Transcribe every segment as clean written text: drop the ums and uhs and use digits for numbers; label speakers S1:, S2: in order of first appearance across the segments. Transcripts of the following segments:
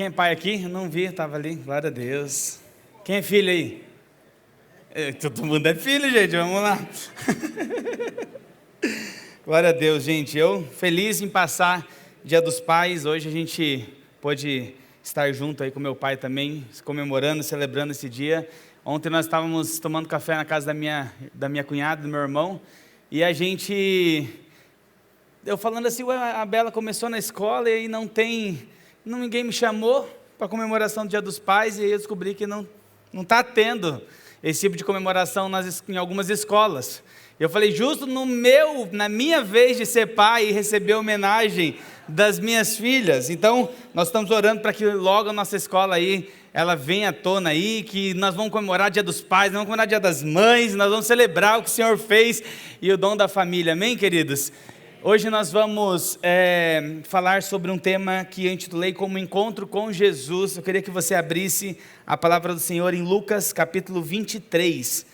S1: Quem é pai aqui? Eu não vi, estava ali. Glória a Deus. Quem é filho aí? Todo mundo é filho, gente. Vamos lá. Glória a Deus, gente. Eu feliz em passar Dia dos Pais. Hoje a gente pôde estar junto aí com meu pai também, comemorando, celebrando esse dia. Ontem nós estávamos tomando café na casa da minha cunhada, do meu irmão, e eu falando assim, a Bela começou na escola e aí ninguém me chamou para a comemoração do Dia dos Pais, e aí eu descobri que não está tendo esse tipo de comemoração em algumas escolas. Eu falei, justo na minha vez de ser pai e receber homenagem das minhas filhas. Então, nós estamos orando para que logo a nossa escola aí, ela venha à tona aí, que nós vamos comemorar o Dia dos Pais, nós vamos comemorar o Dia das Mães, nós vamos celebrar o que o Senhor fez e o dom da família. Amém, queridos? Hoje nós vamos falar sobre um tema que eu intitulei como Encontro com Jesus. Eu queria que você abrisse a palavra do Senhor em Lucas capítulo 23.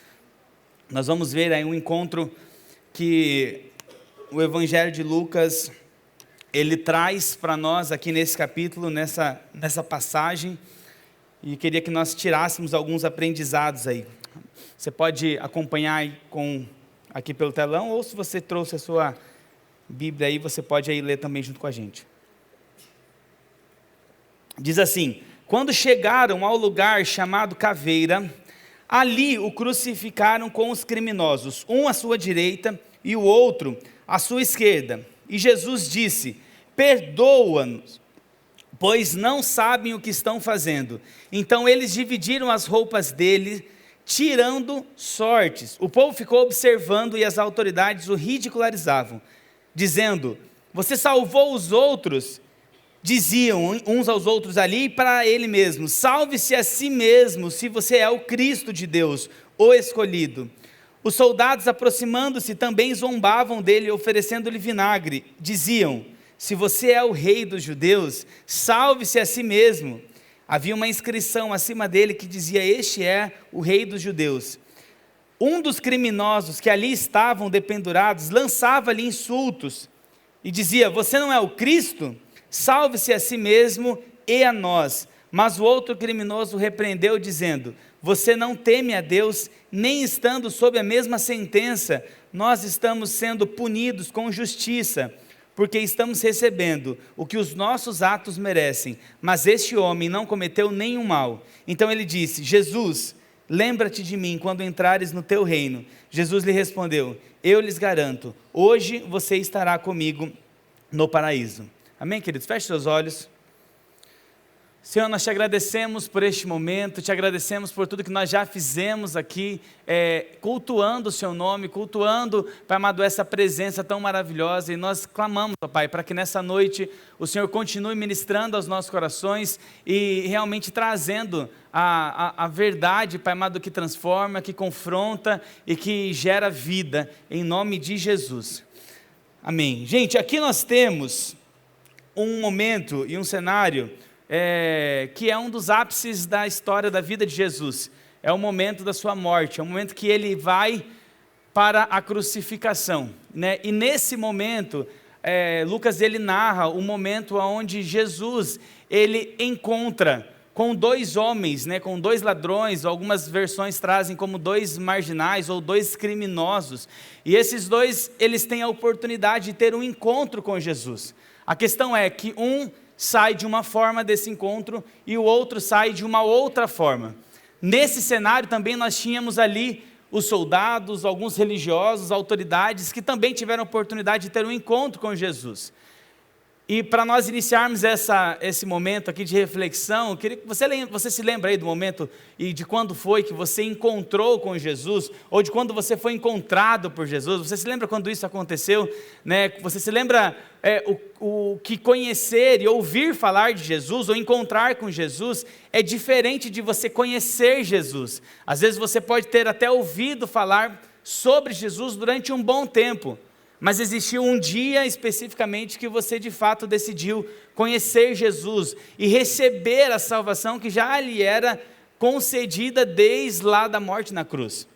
S1: Nós vamos ver aí um encontro que o Evangelho de Lucas, ele traz para nós aqui nesse capítulo, nessa passagem, e queria que nós tirássemos alguns aprendizados aí. Você pode acompanhar aí aqui pelo telão, ou se você trouxe a sua Bíblia aí, você pode aí ler também junto com a gente. Diz assim: quando chegaram ao lugar chamado Caveira, ali o crucificaram com os criminosos, um à sua direita e o outro à sua esquerda. E Jesus disse: perdoa-nos, pois não sabem o que estão fazendo. Então eles dividiram as roupas dele, tirando sortes. O povo ficou observando e as autoridades o ridicularizavam, dizendo: você salvou os outros. Diziam uns aos outros ali e para ele mesmo: salve-se a si mesmo, se você é o Cristo de Deus, o escolhido. Os soldados, aproximando-se, também zombavam dele, oferecendo-lhe vinagre. Diziam: se você é o rei dos judeus, salve-se a si mesmo. Havia uma inscrição acima dele que dizia: este é o rei dos judeus. Um dos criminosos que ali estavam dependurados lançava-lhe insultos e dizia: você não é o Cristo? Salve-se a si mesmo e a nós. Mas o outro criminoso repreendeu, dizendo: você não teme a Deus, nem estando sob a mesma sentença, nós estamos sendo punidos com justiça, porque estamos recebendo o que os nossos atos merecem, mas este homem não cometeu nenhum mal. Então ele disse: Jesus, lembra-te de mim quando entrares no teu reino. Jesus lhe respondeu: eu lhes garanto, hoje você estará comigo no paraíso. Amém, queridos? Feche seus olhos. Senhor, nós te agradecemos por este momento, te agradecemos por tudo que nós já fizemos aqui, cultuando o seu nome, cultuando, Pai amado, essa presença tão maravilhosa, e nós clamamos, ó Pai, para que nessa noite o Senhor continue ministrando aos nossos corações e realmente trazendo a verdade, Pai amado, que transforma, que confronta e que gera vida, em nome de Jesus. Amém. Gente, aqui nós temos um momento e um cenário que é um dos ápices da história da vida de Jesus. É o momento da sua morte, é o momento que ele vai para a crucificação, né? E nesse momento, Lucas ele narra o momento onde Jesus ele encontra com dois homens, né, com dois ladrões. Algumas versões trazem como dois marginais ou dois criminosos, e esses dois eles têm a oportunidade de ter um encontro com Jesus. A questão é que um sai de uma forma desse encontro e o outro sai de uma outra forma. Nesse cenário também nós tínhamos ali os soldados, alguns religiosos, autoridades que também tiveram a oportunidade de ter um encontro com Jesus. E para nós iniciarmos esse momento aqui de reflexão, eu queria que você se lembre aí do momento e de quando foi que você encontrou com Jesus, ou de quando você foi encontrado por Jesus. Você se lembra quando isso aconteceu, né? Você se lembra o que conhecer e ouvir falar de Jesus, ou encontrar com Jesus, é diferente de você conhecer Jesus. Às vezes você pode ter até ouvido falar sobre Jesus durante um bom tempo, mas existiu um dia especificamente que você de fato decidiu conhecer Jesus e receber a salvação que já lhe era concedida desde lá da morte na cruz.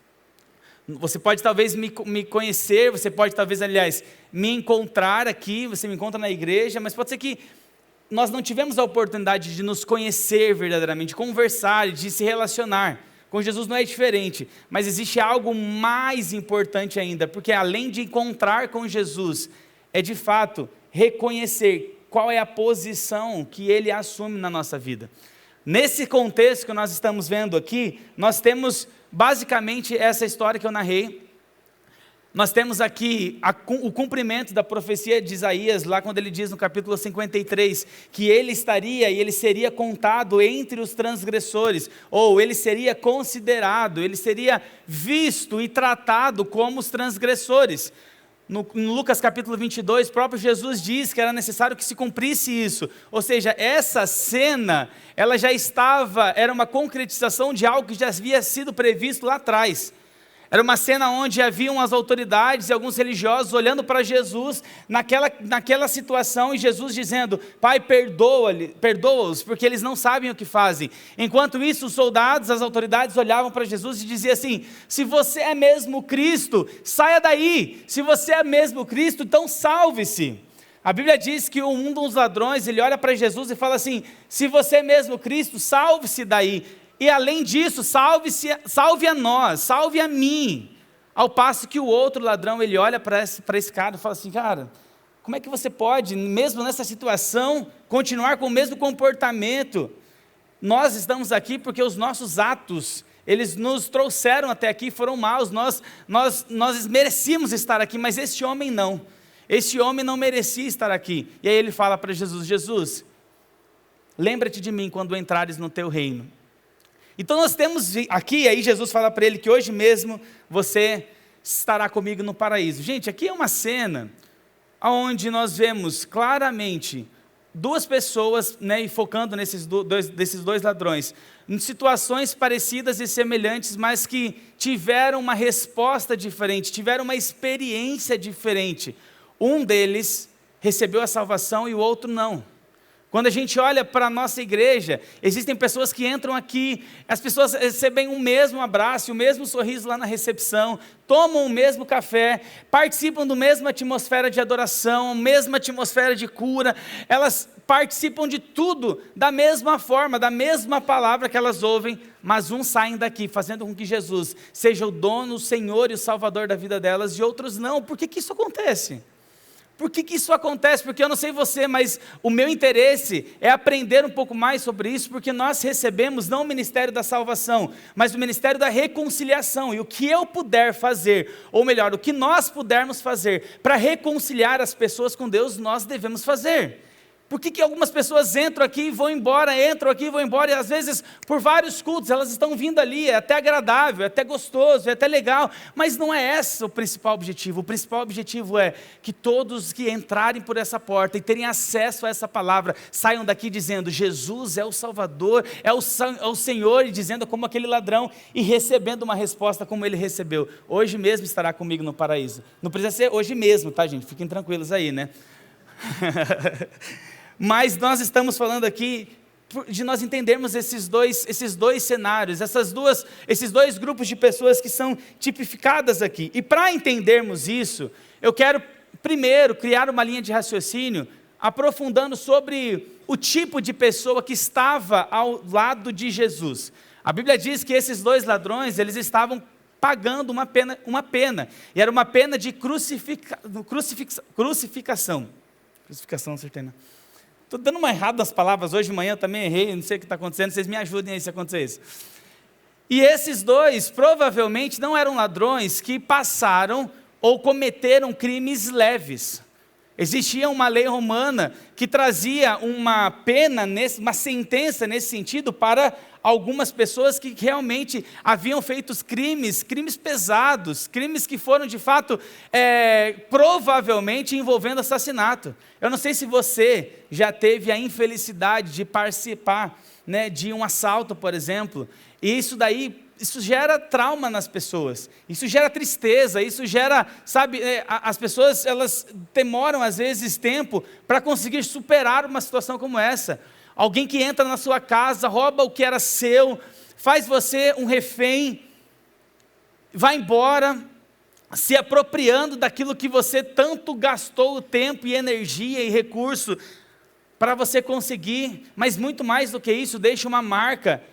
S1: Você pode talvez me conhecer, você pode talvez, aliás, me encontrar aqui, você me encontra na igreja, mas pode ser que nós não tivemos a oportunidade de nos conhecer verdadeiramente, de conversar, de se relacionar. Com Jesus não é diferente, mas existe algo mais importante ainda, porque além de encontrar com Jesus, é de fato reconhecer qual é a posição que Ele assume na nossa vida. Nesse contexto que nós estamos vendo aqui, nós temos basicamente essa história que eu narrei. Nós temos aqui o cumprimento da profecia de Isaías, lá quando ele diz no capítulo 53, que ele estaria e ele seria contado entre os transgressores, ou ele seria considerado, ele seria visto e tratado como os transgressores. No Lucas capítulo 22, o próprio Jesus diz que era necessário que se cumprisse isso, ou seja, essa cena, ela já estava, era uma concretização de algo que já havia sido previsto lá atrás. Era uma cena onde haviam as autoridades e alguns religiosos olhando para Jesus naquela situação, e Jesus dizendo: Pai, perdoa-os, porque eles não sabem o que fazem. Enquanto isso, os soldados, as autoridades olhavam para Jesus e diziam assim: se você é mesmo Cristo, saia daí. Se você é mesmo Cristo, então salve-se. A Bíblia diz que um dos ladrões, ele olha para Jesus e fala assim: se você é mesmo Cristo, salve-se daí. E além disso, salve a nós, salve a mim. Ao passo que o outro ladrão, ele olha para esse cara e fala assim: cara, como é que você pode, mesmo nessa situação, continuar com o mesmo comportamento? Nós estamos aqui porque os nossos atos, eles nos trouxeram até aqui, foram maus, nós merecíamos estar aqui, mas este homem não. Este homem não merecia estar aqui. E aí ele fala para Jesus: Jesus, lembra-te de mim quando entrares no teu reino. Então nós temos aqui, aí Jesus fala para ele que hoje mesmo você estará comigo no paraíso. Gente, aqui é uma cena onde nós vemos claramente duas pessoas, né, e focando desses dois ladrões, em situações parecidas e semelhantes, mas que tiveram uma resposta diferente, tiveram uma experiência diferente. Um deles recebeu a salvação e o outro não. Quando a gente olha para a nossa igreja, existem pessoas que entram aqui, as pessoas recebem o mesmo abraço, o mesmo sorriso lá na recepção, tomam o mesmo café, participam da mesma atmosfera de adoração, a mesma atmosfera de cura, elas participam de tudo da mesma forma, da mesma palavra que elas ouvem, mas uns saem daqui fazendo com que Jesus seja o dono, o Senhor e o Salvador da vida delas, e outros não. Por que isso acontece? Por que isso acontece? Porque eu não sei você, mas o meu interesse é aprender um pouco mais sobre isso, porque nós recebemos não o ministério da salvação, mas o ministério da reconciliação, e o que eu puder fazer, ou melhor, o que nós pudermos fazer para reconciliar as pessoas com Deus, nós devemos fazer. Por que algumas pessoas entram aqui e vão embora, e às vezes por vários cultos, elas estão vindo ali, é até agradável, é até gostoso, é até legal, mas não é esse o principal objetivo. O principal objetivo é que todos que entrarem por essa porta e terem acesso a essa palavra, saiam daqui dizendo: Jesus é o Salvador, é o Senhor, e dizendo como aquele ladrão, e recebendo uma resposta como ele recebeu: hoje mesmo estará comigo no paraíso. Não precisa ser hoje mesmo, tá, gente? Fiquem tranquilos aí, né? Mas nós estamos falando aqui de nós entendermos esses dois cenários, esses dois grupos de pessoas que são tipificadas aqui. E para entendermos isso, eu quero primeiro criar uma linha de raciocínio, aprofundando sobre o tipo de pessoa que estava ao lado de Jesus. A Bíblia diz que esses dois ladrões, eles estavam pagando uma pena, e era uma pena de crucificação. Crucificação, acertei, né? Estou dando uma errada nas palavras, hoje de manhã eu também errei, não sei o que está acontecendo, vocês me ajudem aí se acontecer isso. E esses dois provavelmente não eram ladrões que passaram ou cometeram crimes leves. Existia uma lei romana que trazia uma pena, uma sentença nesse sentido para algumas pessoas que realmente haviam feito crimes pesados, crimes que foram de fato, provavelmente envolvendo assassinato. Eu não sei se você já teve a infelicidade de participar, né, de um assalto, por exemplo, e isso gera trauma nas pessoas, isso gera tristeza, isso gera, sabe, as pessoas, elas demoram às vezes tempo para conseguir superar uma situação como essa. Alguém que entra na sua casa, rouba o que era seu, faz você um refém, vai embora, se apropriando daquilo que você tanto gastou tempo e energia e recurso para você conseguir, mas muito mais do que isso, deixa uma marca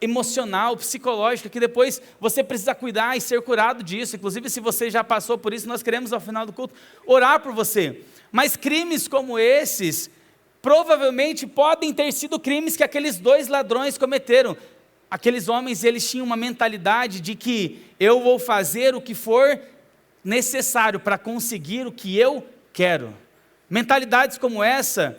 S1: emocional, psicológica, que depois você precisa cuidar e ser curado disso. Inclusive, se você já passou por isso, nós queremos ao final do culto orar por você. Mas crimes como esses, provavelmente podem ter sido crimes que aqueles 2 ladrões cometeram. Aqueles homens, eles tinham uma mentalidade de que eu vou fazer o que for necessário para conseguir o que eu quero. Mentalidades como essa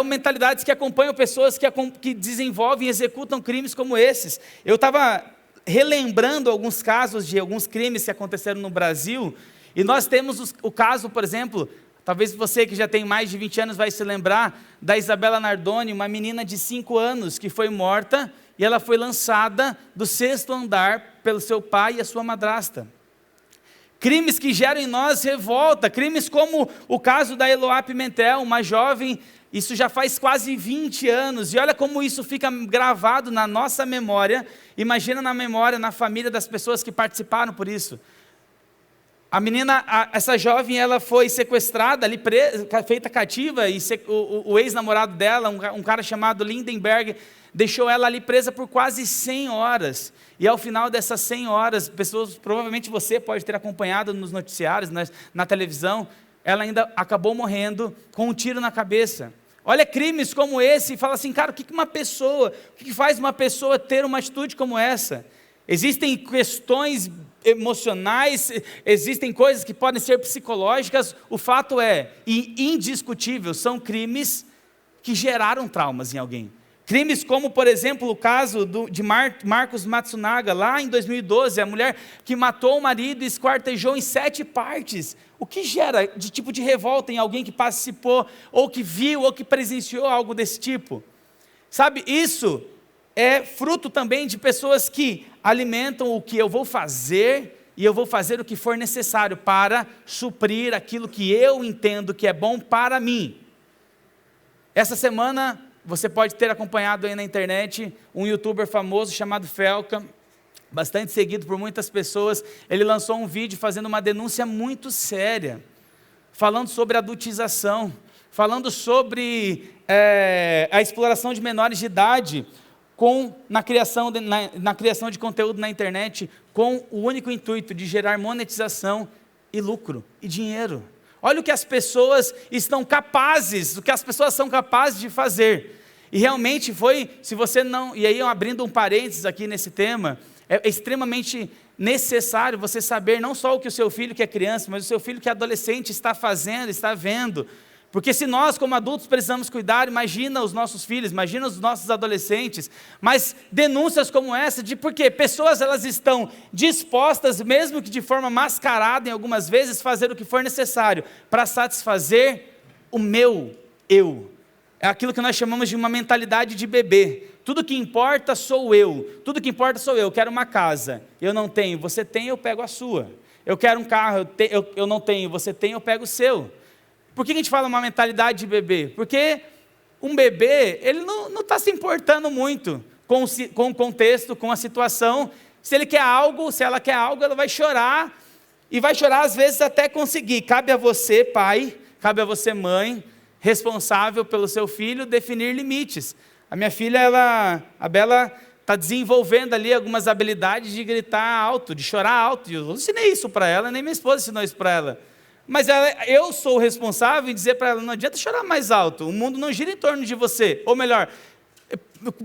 S1: mentalidades que acompanham pessoas que desenvolvem e executam crimes como esses. Eu estava relembrando alguns casos de alguns crimes que aconteceram no Brasil, e nós temos o caso, por exemplo, talvez você que já tem mais de 20 anos vai se lembrar, da Isabela Nardoni, uma menina de 5 anos que foi morta, e ela foi lançada do 6º andar pelo seu pai e a sua madrasta. Crimes que geram em nós revolta, crimes como o caso da Eloá Pimentel, uma jovem. Isso já faz quase 20 anos, e olha como isso fica gravado na nossa memória. Imagina na memória, na família das pessoas que participaram por isso. A menina, essa jovem, ela foi sequestrada, ali feita cativa, e o ex-namorado dela, um cara chamado Lindenberg, deixou ela ali presa por quase 100 horas. E ao final dessas 100 horas, pessoas, provavelmente você pode ter acompanhado nos noticiários, na televisão, ela ainda acabou morrendo com um tiro na cabeça. Olha crimes como esse e fala assim, cara, o que faz uma pessoa ter uma atitude como essa? Existem questões emocionais, existem coisas que podem ser psicológicas, o fato é, e indiscutível, são crimes que geraram traumas em alguém. Crimes como, por exemplo, o caso de Marcos Matsunaga, lá em 2012, a mulher que matou o marido e esquartejou em 7 partes. O que gera de tipo de revolta em alguém que participou, ou que viu, ou que presenciou algo desse tipo? Sabe, isso é fruto também de pessoas que alimentam o que eu vou fazer, e eu vou fazer o que for necessário para suprir aquilo que eu entendo que é bom para mim. Essa semana, você pode ter acompanhado aí na internet um youtuber famoso chamado Felca, bastante seguido por muitas pessoas. Ele lançou um vídeo fazendo uma denúncia muito séria, falando sobre adultização, falando sobre a exploração de menores de idade, na criação de conteúdo na internet, com o único intuito de gerar monetização e lucro e dinheiro. Olha o que as pessoas estão capazes, o que as pessoas são capazes de fazer. E realmente foi, se você não, e aí abrindo um parênteses aqui nesse tema, é extremamente necessário você saber não só o que o seu filho que é criança, mas o seu filho que é adolescente está fazendo, está vendo. Porque se nós como adultos precisamos cuidar, imagina os nossos filhos, imagina os nossos adolescentes. Mas denúncias como essa, porque pessoas elas estão dispostas, mesmo que de forma mascarada em algumas vezes, fazer o que for necessário para satisfazer o meu eu. É aquilo que nós chamamos de uma mentalidade de bebê. Tudo que importa sou eu, tudo que importa sou eu. Eu quero uma casa, eu não tenho, você tem, eu pego a sua. Eu quero um carro, eu não tenho, você tem, eu pego o seu. Por que a gente fala uma mentalidade de bebê? Porque um bebê, ele não está se importando muito com o contexto, com a situação. Se ele quer algo, se ela quer algo, ela vai chorar, e vai chorar às vezes até conseguir. Cabe a você, pai, cabe a você, mãe, responsável pelo seu filho, definir limites. A minha filha, a Bela, está desenvolvendo ali algumas habilidades de gritar alto, de chorar alto. Eu não ensinei isso para ela, nem minha esposa ensinou isso para ela. Mas eu sou o responsável em dizer para ela, não adianta chorar mais alto, o mundo não gira em torno de você. Ou melhor,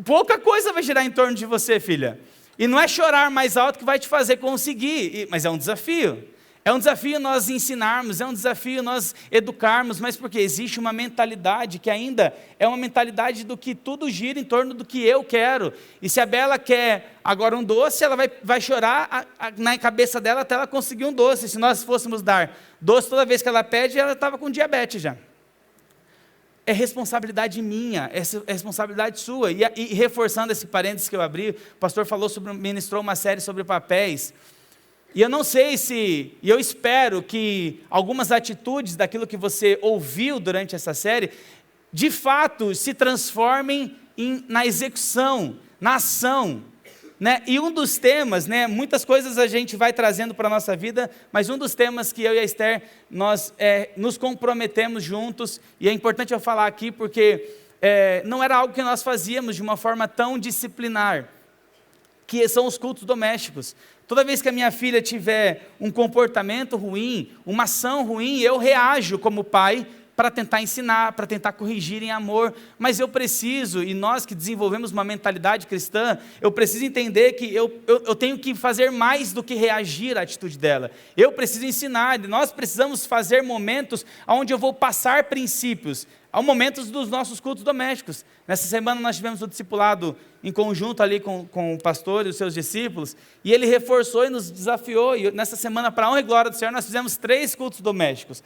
S1: pouca coisa vai girar em torno de você, filha. E não é chorar mais alto que vai te fazer conseguir, mas é um desafio. É um desafio nós ensinarmos, é um desafio nós educarmos, mas porque existe uma mentalidade que ainda é uma mentalidade do que tudo gira em torno do que eu quero. E se a Bela quer agora um doce, ela vai chorar na cabeça dela até ela conseguir um doce. Se nós fôssemos dar doce toda vez que ela pede, ela estava com diabetes já. É responsabilidade minha, é responsabilidade sua. E reforçando esse parênteses que eu abri, o pastor ministrou uma série sobre papéis. E eu não sei e eu espero que algumas atitudes daquilo que você ouviu durante essa série, de fato se transformem na execução, na ação. Né? E um dos temas, né, muitas coisas a gente vai trazendo para a nossa vida, mas um dos temas que eu e a Esther, nós nos comprometemos juntos, e é importante eu falar aqui porque não era algo que nós fazíamos de uma forma tão disciplinar, que são os cultos domésticos. Toda vez que a minha filha tiver um comportamento ruim, uma ação ruim, eu reajo como pai para tentar ensinar, para tentar corrigir em amor, mas eu preciso, e nós que desenvolvemos uma mentalidade cristã, eu preciso entender que eu tenho que fazer mais do que reagir à atitude dela, eu preciso ensinar, nós precisamos fazer momentos onde eu vou passar princípios, há momentos dos nossos cultos domésticos. Nessa semana nós tivemos o discipulado em conjunto ali com o pastor e os seus discípulos, e ele reforçou e nos desafiou, e nessa semana, para a honra e glória do Senhor, nós fizemos 3 cultos domésticos.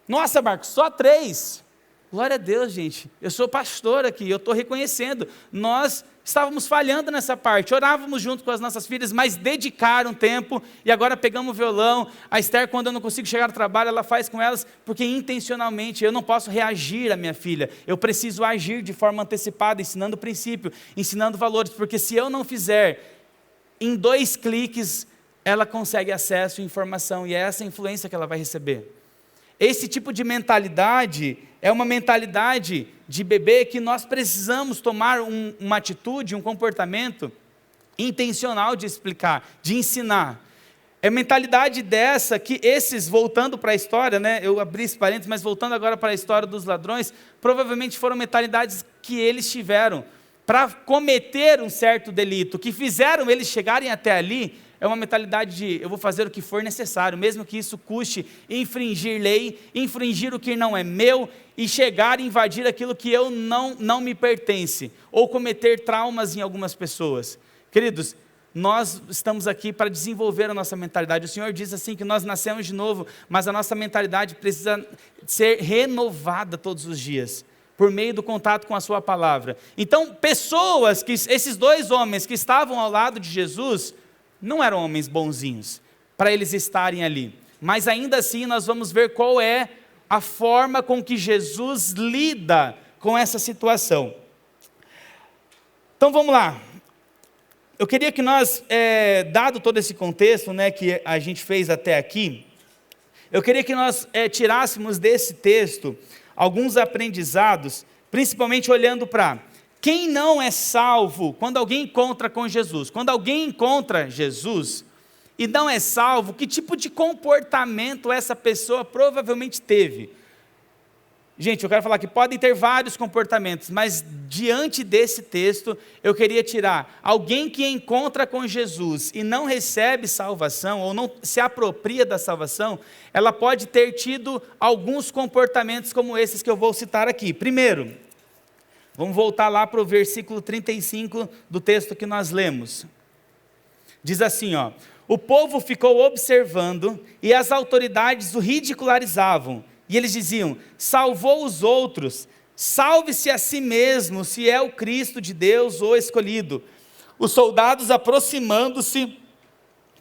S1: Nossa, Marcos, só 3? Glória a Deus, gente. Eu sou pastor aqui, eu estou reconhecendo. Nós estávamos falhando nessa parte. Orávamos junto com as nossas filhas, mas dedicaram tempo. E agora pegamos o violão. A Esther, quando eu não consigo chegar ao trabalho, ela faz com elas, porque intencionalmente eu não posso reagir à minha filha. Eu preciso agir de forma antecipada, ensinando o princípio, ensinando valores. Porque se eu não fizer, em 2 cliques, ela consegue acesso à informação. E é essa influência que ela vai receber. Esse tipo de mentalidade é uma mentalidade de bebê que nós precisamos tomar uma atitude, um comportamento intencional de explicar, de ensinar. É mentalidade dessa que esses, voltando para a história, né, eu abri esse parênteses, mas voltando agora para a história dos ladrões, provavelmente foram mentalidades que eles tiveram para cometer um certo delito, que fizeram eles chegarem até ali. É uma mentalidade de, eu vou fazer o que for necessário, mesmo que isso custe infringir lei, infringir o que não é meu, e chegar e invadir aquilo que eu não me pertence, ou cometer traumas em algumas pessoas. Queridos, nós estamos aqui para desenvolver a nossa mentalidade. O Senhor diz assim que nós nascemos de novo, mas a nossa mentalidade precisa ser renovada todos os dias, por meio do contato com a sua palavra. Então, esses 2 homens que estavam ao lado de Jesus, não eram homens bonzinhos, para eles estarem ali. Mas ainda assim nós vamos ver qual é a forma com que Jesus lida com essa situação. Então vamos lá. Eu queria que nós, dado todo esse contexto, né, que a gente fez até aqui, eu queria que nós tirássemos desse texto alguns aprendizados, principalmente olhando para quem não é salvo quando alguém encontra com Jesus. Quando alguém encontra Jesus e não é salvo, que tipo de comportamento essa pessoa provavelmente teve? Gente, eu quero falar que podem ter vários comportamentos, mas diante desse texto, eu queria tirar alguém que encontra com Jesus e não recebe salvação, ou não se apropria da salvação, ela pode ter tido alguns comportamentos como esses que eu vou citar aqui. Primeiro, vamos voltar lá para o versículo 35 do texto que nós lemos. Diz assim, ó: o povo ficou observando e as autoridades o ridicularizavam. E eles diziam: salvou os outros, salve-se a si mesmo, se é o Cristo de Deus, o escolhido. Os soldados, aproximando-se,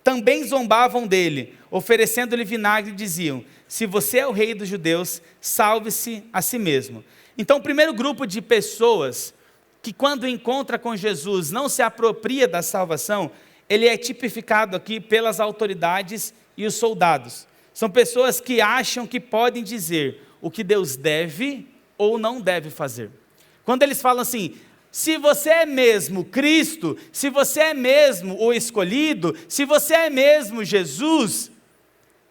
S1: também zombavam dele, oferecendo-lhe vinagre, e diziam: se você é o rei dos judeus, salve-se a si mesmo. Então, o primeiro grupo de pessoas que quando encontra com Jesus não se apropria da salvação, ele é tipificado aqui pelas autoridades e os soldados. São pessoas que acham que podem dizer o que Deus deve ou não deve fazer. Quando eles falam assim: se você é mesmo Cristo, se você é mesmo o escolhido, se você é mesmo Jesus,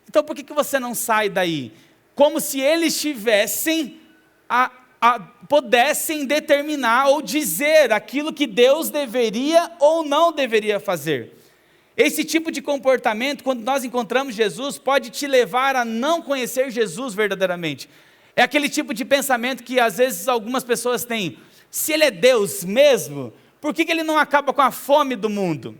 S1: então por que você não sai daí? Como se eles tivessem pudessem determinar ou dizer aquilo que Deus deveria ou não deveria fazer. Esse tipo de comportamento, quando nós encontramos Jesus, pode te levar a não conhecer Jesus verdadeiramente. É aquele tipo de pensamento que às vezes algumas pessoas têm: se Ele é Deus mesmo, por que Ele não acaba com a fome do mundo?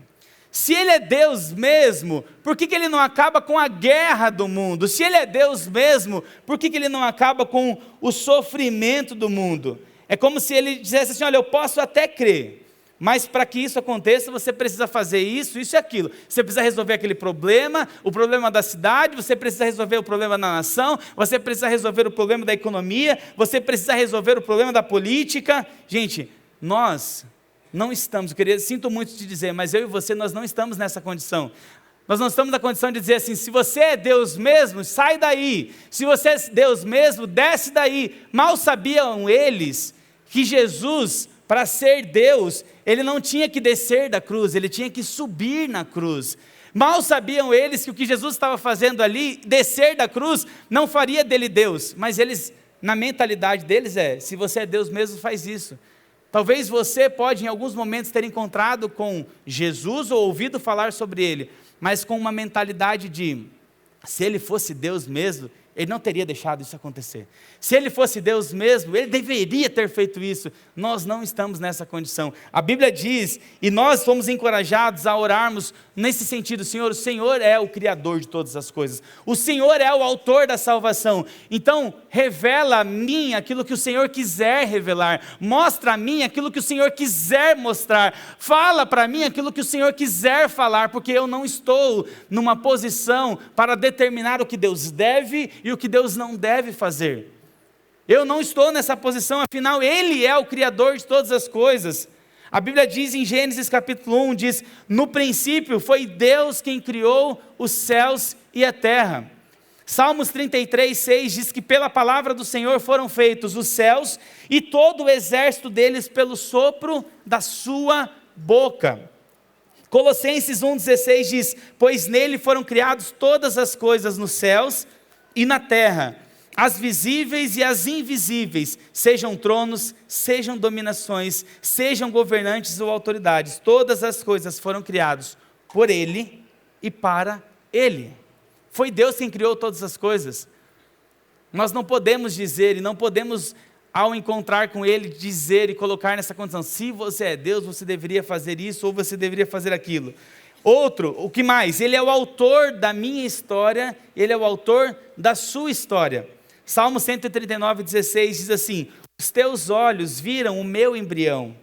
S1: Se Ele é Deus mesmo, por que Ele não acaba com a guerra do mundo? Se Ele é Deus mesmo, por que Ele não acaba com o sofrimento do mundo? É como se Ele dissesse assim: olha, eu posso até crer, mas para que isso aconteça, você precisa fazer isso, isso e aquilo. Você precisa resolver aquele problema, o problema da cidade, você precisa resolver o problema da nação, você precisa resolver o problema da economia, você precisa resolver o problema da política. Gente, nós não estamos, sinto muito te dizer, mas eu e você, nós não estamos nessa condição. Nós não estamos na condição de dizer assim: se você é Deus mesmo, sai daí. Se você é Deus mesmo, desce daí. Mal sabiam eles que Jesus, para ser Deus, ele não tinha que descer da cruz, ele tinha que subir na cruz. Mal sabiam eles que o que Jesus estava fazendo ali, descer da cruz, não faria dele Deus, mas eles, na mentalidade deles se você é Deus mesmo, faz isso. Talvez você pode em alguns momentos ter encontrado com Jesus ou ouvido falar sobre ele, mas com uma mentalidade de, se ele fosse Deus mesmo, ele não teria deixado isso acontecer. Se ele fosse Deus mesmo, ele deveria ter feito isso. Nós não estamos nessa condição. A Bíblia diz, e nós fomos encorajados a orarmos nesse sentido: Senhor, o Senhor é o Criador de todas as coisas. O Senhor é o autor da salvação. Então, revela a mim aquilo que o Senhor quiser revelar. Mostra a mim aquilo que o Senhor quiser mostrar. Fala para mim aquilo que o Senhor quiser falar, porque eu não estou numa posição para determinar o que Deus deve e o que Deus não deve fazer. Eu não estou nessa posição, afinal Ele é o Criador de todas as coisas. A Bíblia diz em Gênesis capítulo 1, diz: no princípio foi Deus quem criou os céus e a terra. Salmos 33, 6 diz que pela palavra do Senhor foram feitos os céus e todo o exército deles pelo sopro da sua boca. Colossenses 1,16 diz: pois nele foram criadas todas as coisas nos céus e na terra, as visíveis e as invisíveis, sejam tronos, sejam dominações, sejam governantes ou autoridades, todas as coisas foram criadas por Ele e para Ele. Foi Deus quem criou todas as coisas. Nós não podemos dizer, e não podemos, ao encontrar com Ele, dizer e colocar nessa condição: se você é Deus, você deveria fazer isso, ou você deveria fazer aquilo. Outro, o que mais? Ele é o autor da minha história, Ele é o autor da sua história. Salmo 139, 16 diz assim: os teus olhos viram o meu embrião,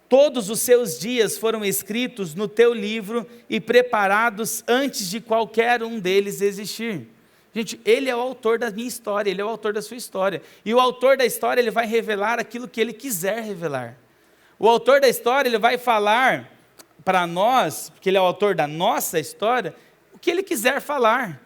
S1: todos os seus dias foram escritos no teu livro e preparados antes de qualquer um deles existir. Gente, Ele é o autor da minha história, Ele é o autor da sua história, e o autor da história, Ele vai revelar aquilo que Ele quiser revelar. O autor da história, Ele vai falar para nós, porque Ele é o autor da nossa história, o que Ele quiser falar.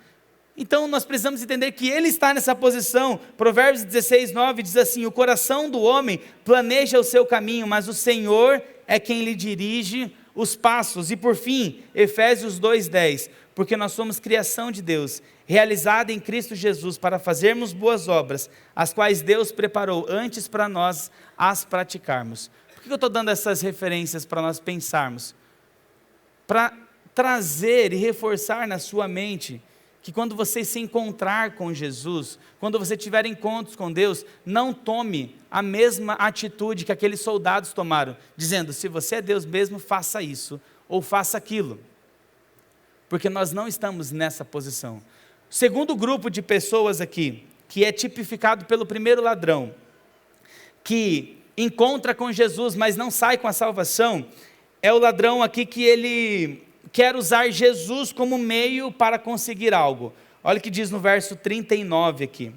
S1: Então nós precisamos entender que Ele está nessa posição. Provérbios 16, 9 diz assim: o coração do homem planeja o seu caminho, mas o Senhor é quem lhe dirige os passos. E por fim, Efésios 2, 10, porque nós somos criação de Deus, realizada em Cristo Jesus, para fazermos boas obras, as quais Deus preparou antes para nós as praticarmos. Por que eu estou dando essas referências para nós pensarmos? Para trazer e reforçar na sua mente que quando você se encontrar com Jesus, quando você tiver encontros com Deus, não tome a mesma atitude que aqueles soldados tomaram, dizendo: se você é Deus mesmo, faça isso ou faça aquilo, porque nós não estamos nessa posição. O segundo grupo de pessoas aqui, que é tipificado pelo primeiro ladrão, que encontra com Jesus, mas não sai com a salvação, é o ladrão aqui que ele quer usar Jesus como meio para conseguir algo. Olha o que diz no verso 39 aqui.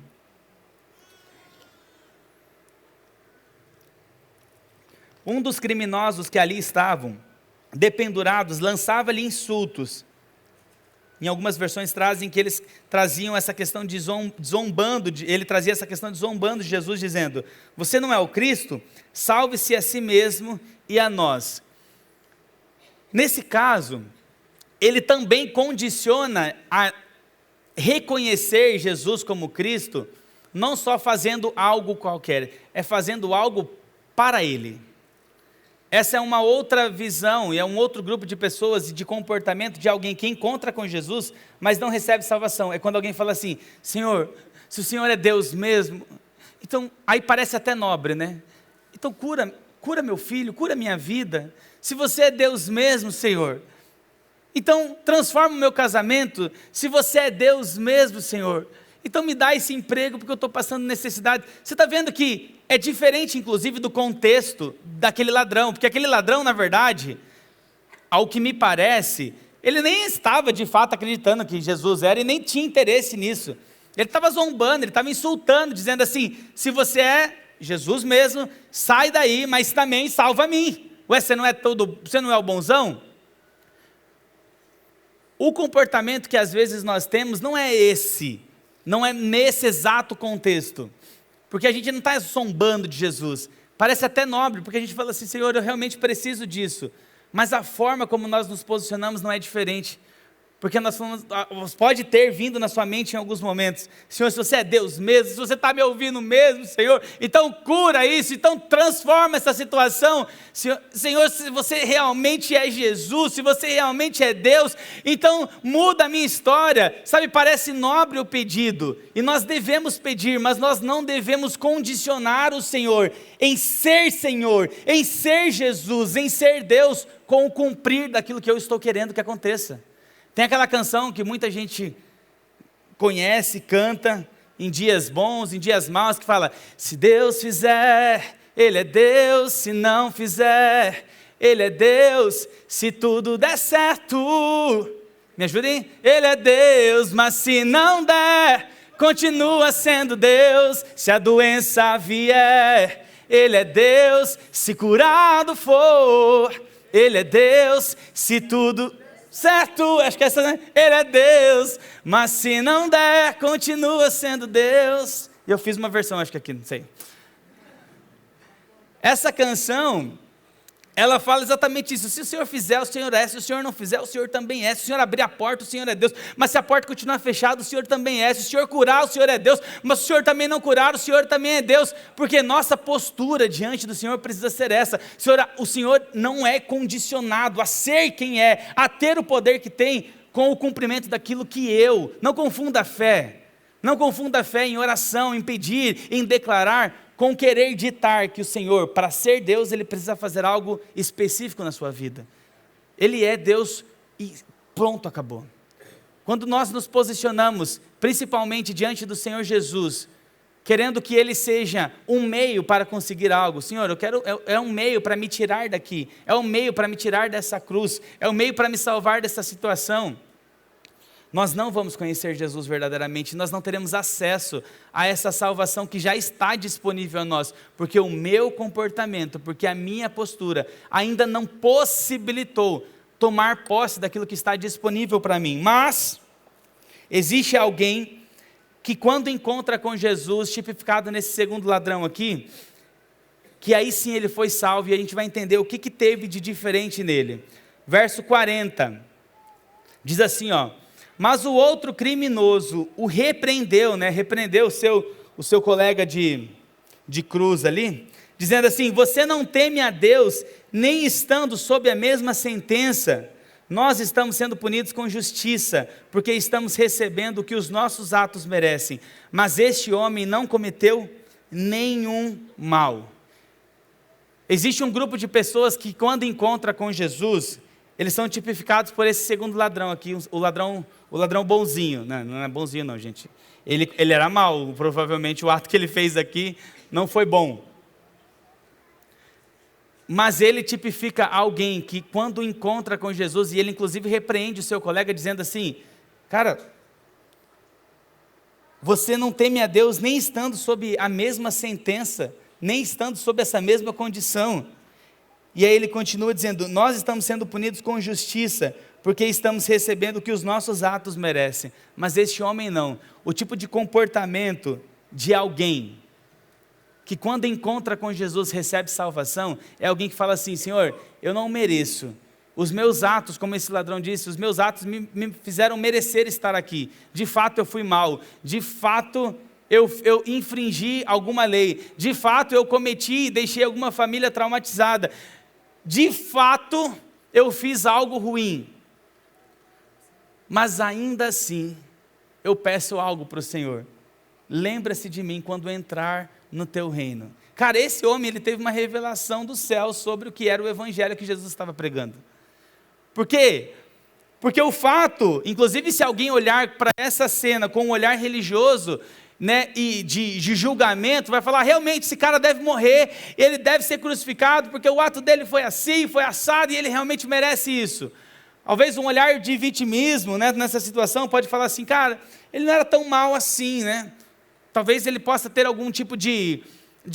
S1: Um dos criminosos que ali estavam, dependurados, lançava-lhe insultos. Em algumas versões trazem que eles traziam essa questão de zombando, ele trazia essa questão de zombando de Jesus, dizendo: você não é o Cristo? Salve-se a si mesmo e a nós. Nesse caso, ele também condiciona a reconhecer Jesus como Cristo, não só fazendo algo qualquer, é fazendo algo para Ele. Essa é uma outra visão, e é um outro grupo de pessoas e de comportamento de alguém que encontra com Jesus, mas não recebe salvação. É quando alguém fala assim: Senhor, se o Senhor é Deus mesmo, então, aí parece até nobre, né? Então cura meu filho, cura minha vida. Se você é Deus mesmo, Senhor, então transforma o meu casamento. Se você é Deus mesmo, Senhor, então me dá esse emprego porque eu estou passando necessidade. Você está vendo que é diferente inclusive do contexto daquele ladrão, porque aquele ladrão, na verdade, ao que me parece, ele nem estava de fato acreditando que Jesus era e nem tinha interesse nisso. Ele estava zombando, ele estava insultando, dizendo assim: se você é Jesus mesmo, sai daí, mas também salva a mim. Ué, você não é o bonzão? O comportamento que às vezes nós temos não é esse, não é nesse exato contexto, porque a gente não está zombando de Jesus, Parece até nobre, porque a gente fala assim, Senhor, eu realmente preciso disso. Mas a forma como nós nos posicionamos não é diferente. Porque nós falamos, pode ter vindo na sua mente em alguns momentos, Senhor, se você é Deus mesmo, se você está me ouvindo mesmo, Senhor, então cura isso, então transforma essa situação, Senhor, se você realmente é Jesus, se você realmente é Deus, então muda a minha história, sabe, parece nobre o pedido, e nós devemos pedir, mas nós não devemos condicionar o Senhor, em ser Jesus, em ser Deus, com o cumprir daquilo que eu estou querendo que aconteça. Tem aquela canção que muita gente conhece, canta, em dias bons, em dias maus, que fala, se Deus fizer, Ele é Deus, se não fizer, Ele é Deus, se tudo der certo, me ajudem? Ele é Deus, mas se não der, continua sendo Deus, se a doença vier, Ele é Deus, se curado for, Ele é Deus, se tudo... certo, acho que essa, né? Ele é Deus, mas se não der, continua sendo Deus. E eu fiz uma versão, acho que aqui, não sei. Essa canção, ela fala exatamente isso. Se o Senhor fizer, o Senhor é. Se o Senhor não fizer, o Senhor também é. Se o Senhor abrir a porta, o Senhor é Deus. Mas se a porta continuar fechada, o Senhor também é. Se o Senhor curar, o Senhor é Deus. Mas se o Senhor também não curar, o Senhor também é Deus. Porque nossa postura diante do Senhor precisa ser essa. O Senhor não é condicionado a ser quem é, a ter o poder que tem com o cumprimento daquilo que eu. Não confunda a fé. Não confunda a fé em oração, em pedir, em declarar, com querer ditar que o Senhor, para ser Deus, Ele precisa fazer algo específico na sua vida. Ele é Deus e pronto, acabou. Quando nós nos posicionamos, principalmente diante do Senhor Jesus, querendo que Ele seja um meio para conseguir algo, Senhor, eu quero, é um meio para me tirar daqui, é um meio para me tirar dessa cruz, é um meio para me salvar dessa situação, nós não vamos conhecer Jesus verdadeiramente, nós não teremos acesso a essa salvação que já está disponível a nós, porque o meu comportamento, porque a minha postura ainda não possibilitou tomar posse daquilo que está disponível para mim. Mas existe alguém que quando encontra com Jesus, tipificado nesse segundo ladrão aqui, que aí sim ele foi salvo, e a gente vai entender o que teve de diferente nele. Verso 40, diz assim, ó, mas o outro criminoso o repreendeu, né? Repreendeu o seu colega de cruz ali, dizendo assim, você não teme a Deus, nem estando sob a mesma sentença, nós estamos sendo punidos com justiça, porque estamos recebendo o que os nossos atos merecem, mas este homem não cometeu nenhum mal. Existe um grupo de pessoas que quando encontra com Jesus, eles são tipificados por esse segundo ladrão aqui, o ladrão bonzinho. Não é bonzinho não, gente. Ele era mau, provavelmente o ato que ele fez aqui não foi bom. Mas ele tipifica alguém que quando encontra com Jesus, e ele inclusive repreende o seu colega dizendo assim, cara, você não teme a Deus nem estando sob a mesma sentença, nem estando sob essa mesma condição. E aí ele continua dizendo, nós estamos sendo punidos com justiça, porque estamos recebendo o que os nossos atos merecem, mas este homem não. O tipo de comportamento de alguém que quando encontra com Jesus recebe salvação, é alguém que fala assim, Senhor, eu não mereço, os meus atos, como esse ladrão disse, os meus atos me fizeram merecer estar aqui, de fato eu fui mal, de fato eu infringi alguma lei, de fato eu cometi e deixei alguma família traumatizada, de fato eu fiz algo ruim, mas ainda assim eu peço algo para o Senhor, lembra-se de mim quando entrar no teu reino. Cara, esse homem, ele teve uma revelação do céu sobre o que era o evangelho que Jesus estava pregando. Por quê? Porque o fato, inclusive se alguém olhar para essa cena com um olhar religioso, né, e de julgamento, vai falar, realmente esse cara deve morrer, ele deve ser crucificado, porque o ato dele foi assim, foi assado, e ele realmente merece isso. Talvez um olhar de vitimismo, né, nessa situação, pode falar assim, cara, ele não era tão mal assim, né? Talvez ele possa ter algum tipo de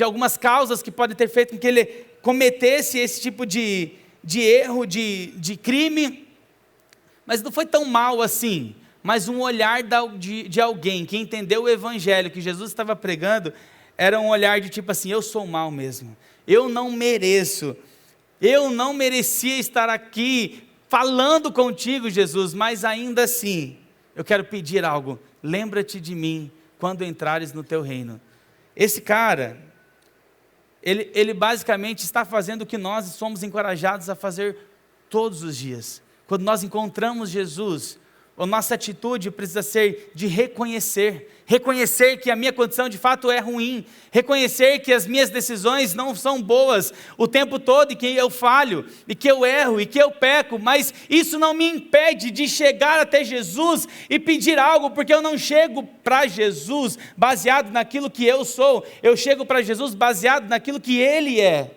S1: algumas causas que podem ter feito com que ele cometesse esse tipo de erro, de crime, mas não foi tão mal assim. Mas um olhar de alguém que entendeu o evangelho que Jesus estava pregando, era um olhar de tipo assim, eu sou mal mesmo, eu não mereço, eu não merecia estar aqui falando contigo, Jesus, mas ainda assim, eu quero pedir algo, lembra-te de mim quando entrares no teu reino. Esse cara, ele basicamente está fazendo o que nós somos encorajados a fazer todos os dias. Quando nós encontramos Jesus, a nossa atitude precisa ser de reconhecer que a minha condição de fato é ruim, reconhecer que as minhas decisões não são boas o tempo todo, e que eu falho, e que eu erro, e que eu peco, mas isso não me impede de chegar até Jesus e pedir algo, porque eu não chego para Jesus baseado naquilo que eu sou, eu chego para Jesus baseado naquilo que Ele é.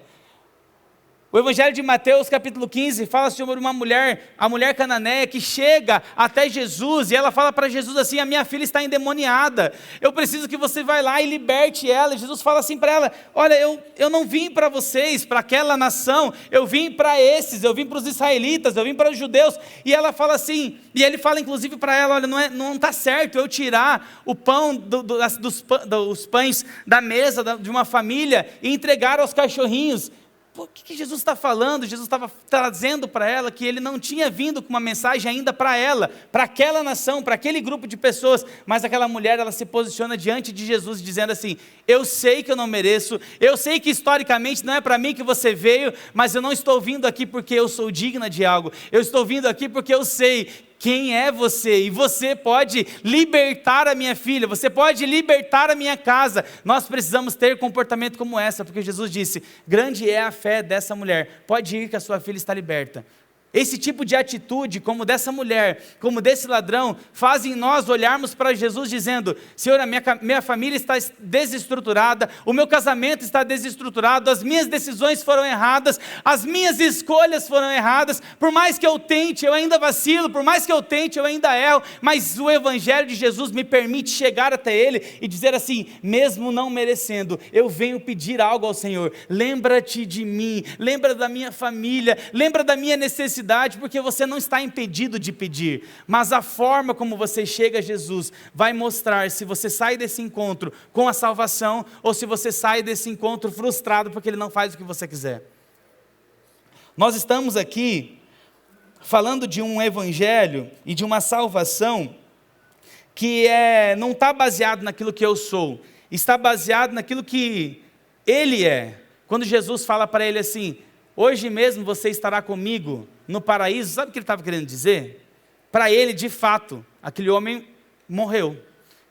S1: O Evangelho de Mateus, capítulo 15, fala sobre uma mulher, a mulher cananeia, que chega até Jesus, e ela fala para Jesus assim, a minha filha está endemoniada, eu preciso que você vá lá e liberte ela. E Jesus fala assim para ela, olha, eu não vim para vocês, para aquela nação, eu vim para esses, eu vim para os israelitas, eu vim para os judeus. E ela fala assim, e ele fala inclusive para ela, olha, não está certo eu tirar o pão dos pães da mesa de uma família e entregar aos cachorrinhos. O que Jesus está falando? Jesus estava trazendo para ela que ele não tinha vindo com uma mensagem ainda para ela, para aquela nação, para aquele grupo de pessoas, mas aquela mulher, ela se posiciona diante de Jesus dizendo assim, eu sei que eu não mereço, eu sei que historicamente não é para mim que você veio, mas eu não estou vindo aqui porque eu sou digna de algo, eu estou vindo aqui porque eu sei quem é você, e você pode libertar a minha filha, você pode libertar a minha casa. Nós precisamos ter comportamento como essa, porque Jesus disse, grande é a fé dessa mulher, pode ir que a sua filha está liberta. Esse tipo de atitude, como dessa mulher, como desse ladrão, fazem nós olharmos para Jesus dizendo, Senhor, a minha família está desestruturada, o meu casamento está desestruturado, as minhas decisões foram erradas, as minhas escolhas foram erradas, por mais que eu tente, eu ainda vacilo, por mais que eu tente, eu ainda erro, mas o Evangelho de Jesus me permite chegar até Ele e dizer assim, mesmo não merecendo, eu venho pedir algo ao Senhor, lembra-te de mim, lembra da minha família, lembra da minha necessidade, porque você não está impedido de pedir, mas a forma como você chega a Jesus vai mostrar se você sai desse encontro com a salvação ou se você sai desse encontro frustrado porque Ele não faz o que você quiser. Nós estamos aqui falando de um evangelho e de uma salvação que não está baseado naquilo que eu sou, está baseado naquilo que Ele é. Quando Jesus fala para ele assim, hoje mesmo você estará comigo no paraíso, sabe o que ele estava querendo dizer? Para ele, de fato, aquele homem morreu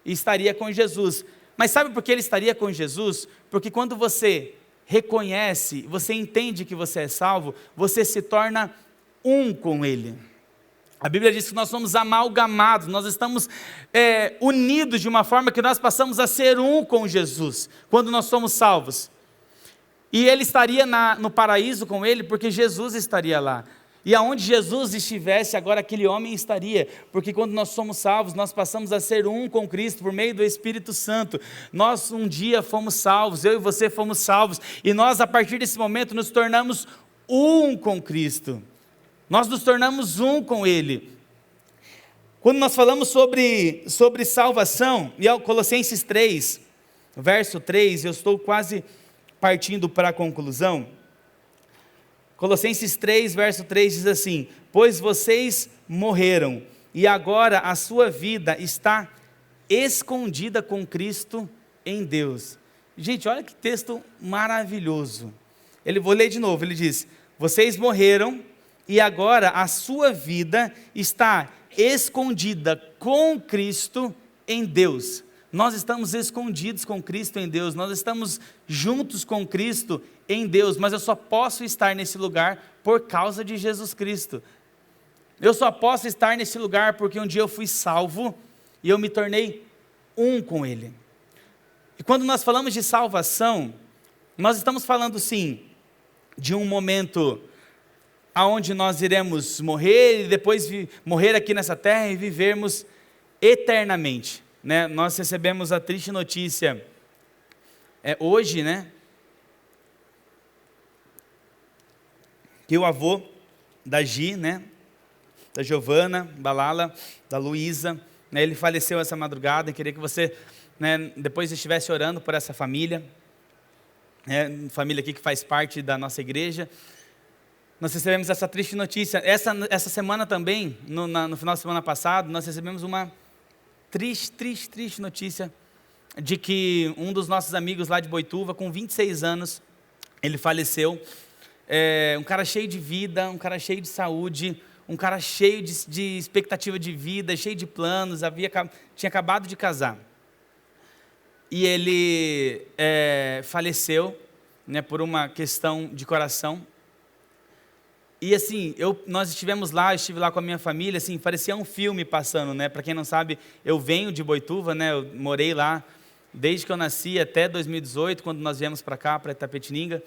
S1: e estaria com Jesus. Mas sabe por que ele estaria com Jesus? Porque quando você reconhece, você entende que você é salvo, você se torna um com Ele. A Bíblia diz que nós somos amalgamados, nós estamos unidos de uma forma que nós passamos a ser um com Jesus, quando nós somos salvos. E ele estaria no paraíso com ele, porque Jesus estaria lá. E aonde Jesus estivesse, agora aquele homem estaria, porque quando nós somos salvos, nós passamos a ser um com Cristo, por meio do Espírito Santo. Nós um dia fomos salvos, eu e você fomos salvos, e nós a partir desse momento nos tornamos um com Cristo. Nós nos tornamos um com Ele. Quando nós falamos sobre salvação, e Colossenses 3, verso 3, eu estou quase partindo para a conclusão. Colossenses 3, verso 3 diz assim, pois vocês morreram, e agora a sua vida está escondida com Cristo em Deus. Gente, olha que texto maravilhoso. Vou ler de novo, ele diz, vocês morreram, e agora a sua vida está escondida com Cristo em Deus. Nós estamos escondidos com Cristo em Deus, nós estamos juntos com Cristo em Deus, mas eu só posso estar nesse lugar por causa de Jesus Cristo. Eu só posso estar nesse lugar porque um dia eu fui salvo e eu me tornei um com Ele. E quando nós falamos de salvação, nós estamos falando sim, de um momento aonde nós iremos morrer e depois morrer aqui nessa terra e vivermos eternamente. Né? Nós recebemos a triste notícia hoje, né? Que o avô da Gi, né? Da Giovana, Balala, da Luísa, né? Ele faleceu essa madrugada. Eu queria que você né, depois estivesse orando por essa família, família aqui que faz parte da nossa igreja. Nós recebemos essa triste notícia. Essa semana também, no final da semana passada, nós recebemos uma triste notícia de que um dos nossos amigos lá de Boituva, com 26 anos, ele faleceu. Um cara cheio de vida, um cara cheio de saúde, um cara cheio de expectativa de vida, cheio de planos, tinha acabado de casar. E ele faleceu, né, por uma questão de coração. E assim, nós estivemos lá, eu estive lá com a minha família, assim, parecia um filme passando, né? Para quem não sabe, eu venho de Boituva, né? Eu morei lá desde que eu nasci até 2018, quando nós viemos para cá, para Itapetininga.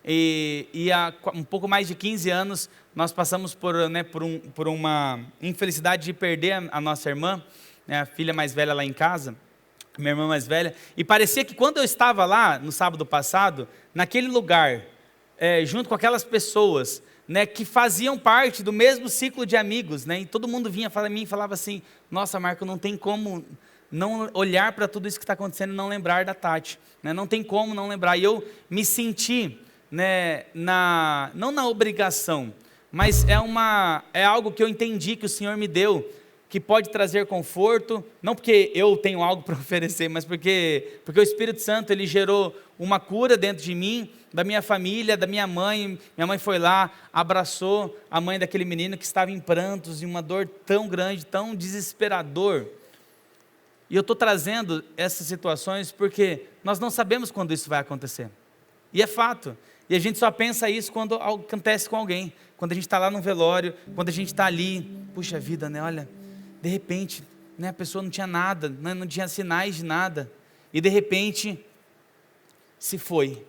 S1: E há um pouco mais de 15 anos, nós passamos por uma infelicidade de perder a nossa irmã, né, a filha mais velha lá em casa, minha irmã mais velha. E parecia que quando eu estava lá, no sábado passado, naquele lugar, junto com aquelas pessoas, né, que faziam parte do mesmo ciclo de amigos, né, e todo mundo vinha para mim e falava assim: nossa, Marco, não tem como não olhar para tudo isso que está acontecendo e não lembrar da Tati, né, não tem como não lembrar. E eu me senti, né, não na obrigação, mas é algo que eu entendi que o Senhor me deu, que pode trazer conforto, não porque eu tenho algo para oferecer, mas porque o Espírito Santo, ele gerou uma cura dentro de mim, da minha família, da minha mãe. Minha mãe foi lá, abraçou a mãe daquele menino que estava em prantos, e uma dor tão grande, tão desesperador. E eu estou trazendo essas situações porque nós não sabemos quando isso vai acontecer, e é fato. E a gente só pensa isso quando acontece com alguém, quando a gente está lá no velório, quando a gente está ali, puxa vida, né, olha, de repente, né, a pessoa não tinha nada, né, não tinha sinais de nada, e de repente, se foi.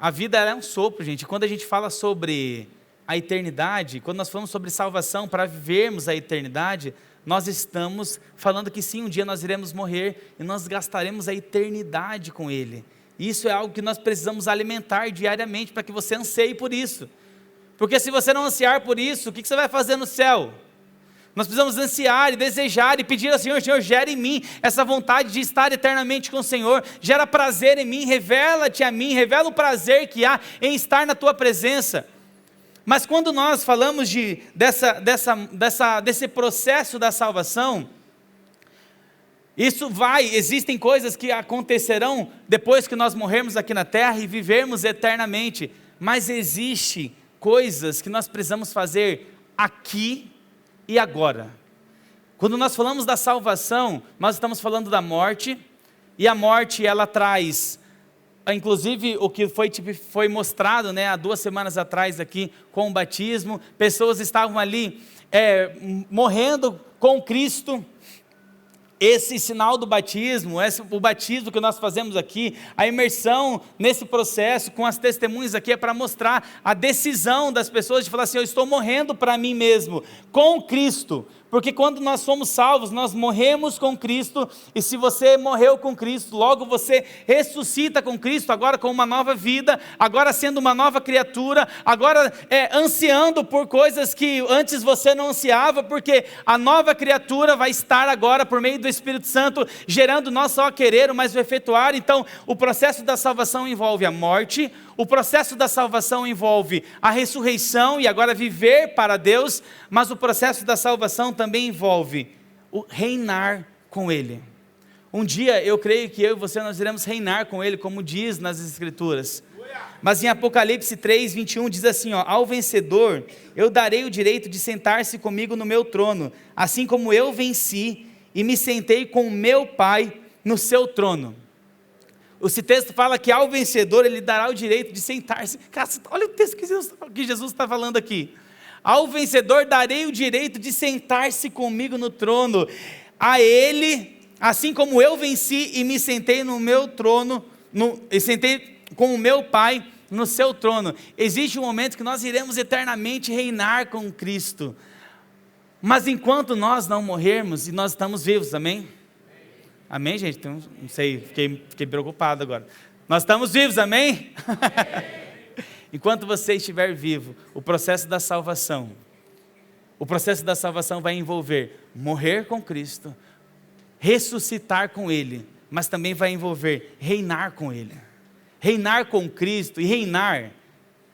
S1: A vida é um sopro, gente. Quando a gente fala sobre a eternidade, quando nós falamos sobre salvação para vivermos a eternidade, nós estamos falando que sim, um dia nós iremos morrer, e nós gastaremos a eternidade com Ele. Isso é algo que nós precisamos alimentar diariamente, para que você anseie por isso, porque se você não ansiar por isso, o que você vai fazer no céu? Nós precisamos ansiar e desejar e pedir ao Senhor: Senhor, gera em mim essa vontade de estar eternamente com o Senhor, gera prazer em mim, revela-te a mim, revela o prazer que há em estar na Tua presença. Mas quando nós falamos desse processo da salvação, existem coisas que acontecerão depois que nós morrermos aqui na terra e vivermos eternamente, mas existem coisas que nós precisamos fazer aqui e agora. Quando nós falamos da salvação, nós estamos falando da morte, e a morte, ela traz, inclusive o que foi mostrado, né, há 2 semanas atrás aqui, com o batismo. Pessoas estavam ali morrendo com Cristo. Esse sinal do batismo, o batismo que nós fazemos aqui, a imersão nesse processo com as testemunhas aqui, é para mostrar a decisão das pessoas de falar assim: eu estou morrendo para mim mesmo, com Cristo. Porque quando nós somos salvos, nós morremos com Cristo, e se você morreu com Cristo, logo você ressuscita com Cristo, agora com uma nova vida, agora sendo uma nova criatura, agora ansiando por coisas que antes você não ansiava, porque a nova criatura vai estar agora por meio do Espírito Santo, gerando não só a querer, mas o efetuar. Então, o processo da salvação envolve a morte, o processo da salvação envolve a ressurreição e agora viver para Deus, mas o processo da salvação também envolve o reinar com Ele. Um dia eu creio que eu e você nós iremos reinar com Ele, como diz nas Escrituras. Mas em Apocalipse 3, 21 diz assim: ao vencedor eu darei o direito de sentar-se comigo no meu trono, assim como eu venci e me sentei com o meu Pai no seu trono. Esse texto fala que ao vencedor ele dará o direito de sentar-se. Cara, olha o texto que Jesus está falando aqui. Ao vencedor darei o direito de sentar-se comigo no trono. A ele, assim como eu venci e me sentei no meu trono, e sentei com o meu Pai no seu trono. Existe um momento que nós iremos eternamente reinar com Cristo. Mas enquanto nós não morrermos, e nós estamos vivos, amém? Amém, gente? Então, não sei, fiquei preocupado agora. Nós estamos vivos, amém? Enquanto você estiver vivo, o processo da salvação vai envolver morrer com Cristo, ressuscitar com Ele, mas também vai envolver reinar com Ele. Reinar com Cristo, e reinar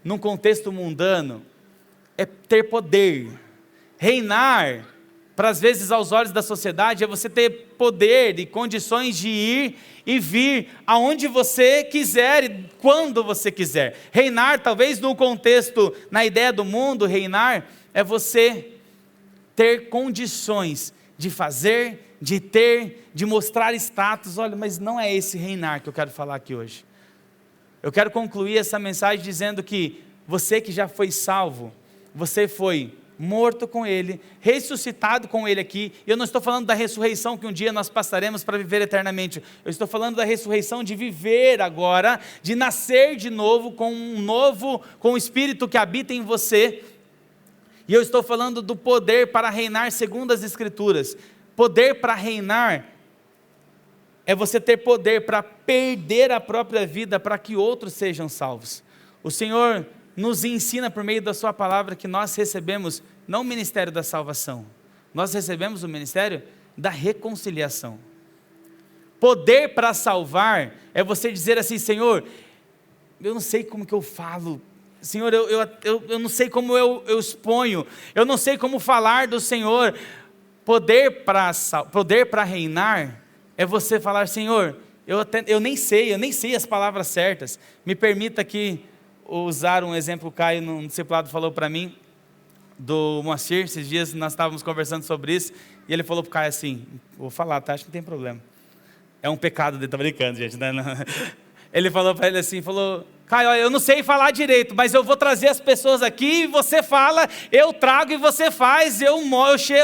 S1: num contexto mundano é ter poder. Reinar, para às vezes aos olhos da sociedade, é você ter poder e condições de ir e vir aonde você quiser e quando você quiser. Reinar, talvez no contexto, na ideia do mundo, reinar é você ter condições de fazer, de ter, de mostrar status. Olha, mas não é esse reinar que eu quero falar aqui hoje. Eu quero concluir essa mensagem dizendo que você que já foi salvo, você foi morto com Ele, ressuscitado com Ele aqui. Eu não estou falando da ressurreição que um dia nós passaremos para viver eternamente. Eu estou falando da ressurreição de viver agora, de nascer de novo, com o Espírito que habita em você. E eu estou falando do poder para reinar segundo as Escrituras. Poder para reinar é você ter poder para perder a própria vida para que outros sejam salvos. O Senhor nos ensina por meio da sua palavra que nós recebemos não o ministério da salvação, nós recebemos o ministério da reconciliação. Poder para salvar é você dizer assim: Senhor, eu não sei como que eu falo, Senhor, eu não sei como eu exponho, eu não sei como falar do Senhor. Poder para reinar é você falar: Senhor, eu nem sei as palavras certas, me permita aqui usar um exemplo. O Caio, num discipulado, falou para mim, do Moacir, esses dias nós estávamos conversando sobre isso, e ele falou para o Caio assim, vou falar, tá? Acho que não tem problema, é um pecado, ele está brincando, gente, né? Ele falou para ele assim, Caio, eu não sei falar direito, mas eu vou trazer as pessoas aqui, e você fala, eu trago e você faz, eu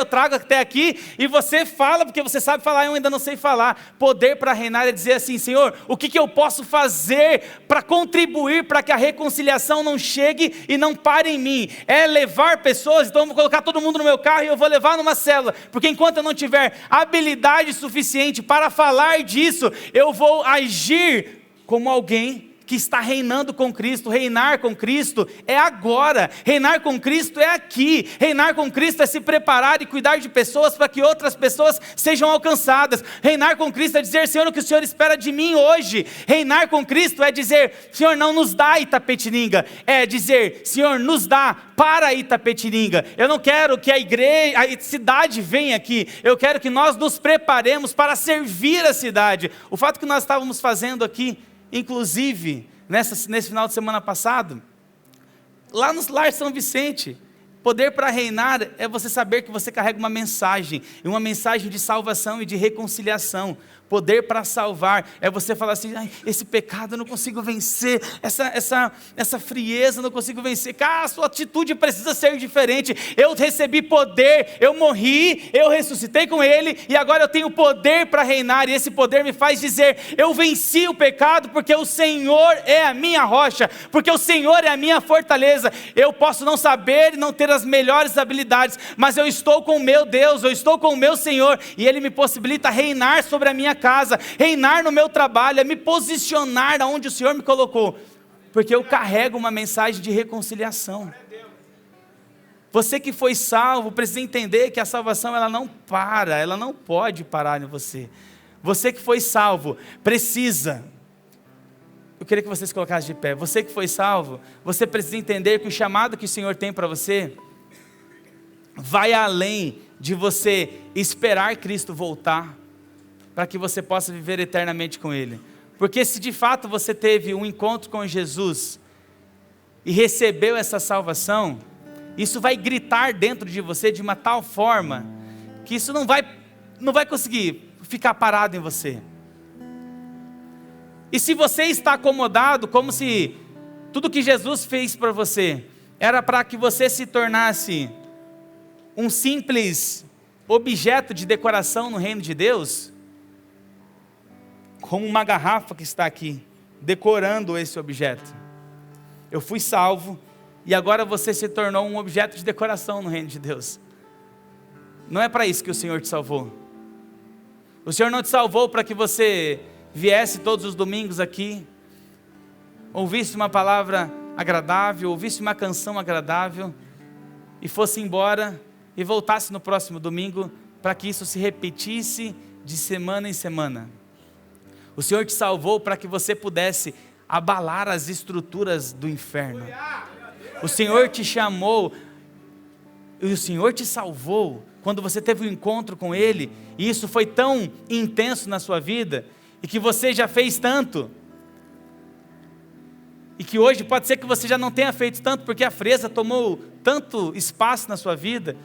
S1: trago até aqui, e você fala, porque você sabe falar, eu ainda não sei falar. Poder para reinar é dizer assim: Senhor, o que eu posso fazer para contribuir para que a reconciliação não chegue e não pare em mim? É levar pessoas. Então eu vou colocar todo mundo no meu carro e eu vou levar numa célula, porque enquanto eu não tiver habilidade suficiente para falar disso, eu vou agir como alguém que está reinando com Cristo. Reinar com Cristo é agora, reinar com Cristo é aqui, reinar com Cristo é se preparar e cuidar de pessoas para que outras pessoas sejam alcançadas. Reinar com Cristo é dizer: Senhor, o que o Senhor espera de mim hoje? Reinar com Cristo é dizer: Senhor, não nos dá Itapetininga, é dizer: Senhor, nos dá para Itapetininga. Eu não quero que a igreja, a cidade venha aqui, eu quero que nós nos preparemos para servir a cidade. O fato que nós estávamos fazendo aqui, inclusive, nesse final de semana passado, lá no Lar São Vicente, poder para reinar é você saber que você carrega uma mensagem de salvação e de reconciliação. Poder para salvar é você falar assim: esse pecado eu não consigo vencer, essa frieza eu não consigo vencer. Cara, a sua atitude precisa ser diferente. Eu recebi poder, eu morri, eu ressuscitei com Ele, e agora eu tenho poder para reinar, e esse poder me faz dizer: eu venci o pecado, porque o Senhor é a minha rocha, porque o Senhor é a minha fortaleza. Eu posso não saber e não ter as melhores habilidades, mas eu estou com o meu Deus, eu estou com o meu Senhor, e Ele me possibilita reinar sobre a minha casa, reinar no meu trabalho, é me posicionar aonde o Senhor me colocou, porque eu carrego uma mensagem de reconciliação. Você que foi salvo precisa entender que a salvação ela não pode parar em você. Você que foi salvo precisa, eu queria que vocês colocassem de pé. Você que foi salvo, você precisa entender que o chamado que o Senhor tem para você vai além de você esperar Cristo voltar para que você possa viver eternamente com Ele. Porque se de fato você teve um encontro com Jesus e recebeu essa salvação, isso vai gritar dentro de você de uma tal forma que isso não vai conseguir ficar parado em você. E se você está acomodado, como se tudo que Jesus fez para você era para que você se tornasse um simples objeto de decoração no reino de Deus, como uma garrafa que está aqui, decorando esse objeto. Eu fui salvo, e agora você se tornou um objeto de decoração no reino de Deus. Não é para isso que o Senhor te salvou. O Senhor não te salvou para que você viesse todos os domingos aqui, ouvisse uma palavra agradável, ouvisse uma canção agradável, e fosse embora, e voltasse no próximo domingo, para que isso se repetisse de semana em semana. O Senhor te salvou para que você pudesse abalar as estruturas do inferno. O Senhor te chamou e o Senhor te salvou quando você teve um encontro com Ele, e isso foi tão intenso na sua vida, e que você já fez tanto, e que hoje pode ser que você já não tenha feito tanto, porque a frieza tomou tanto espaço na sua vida.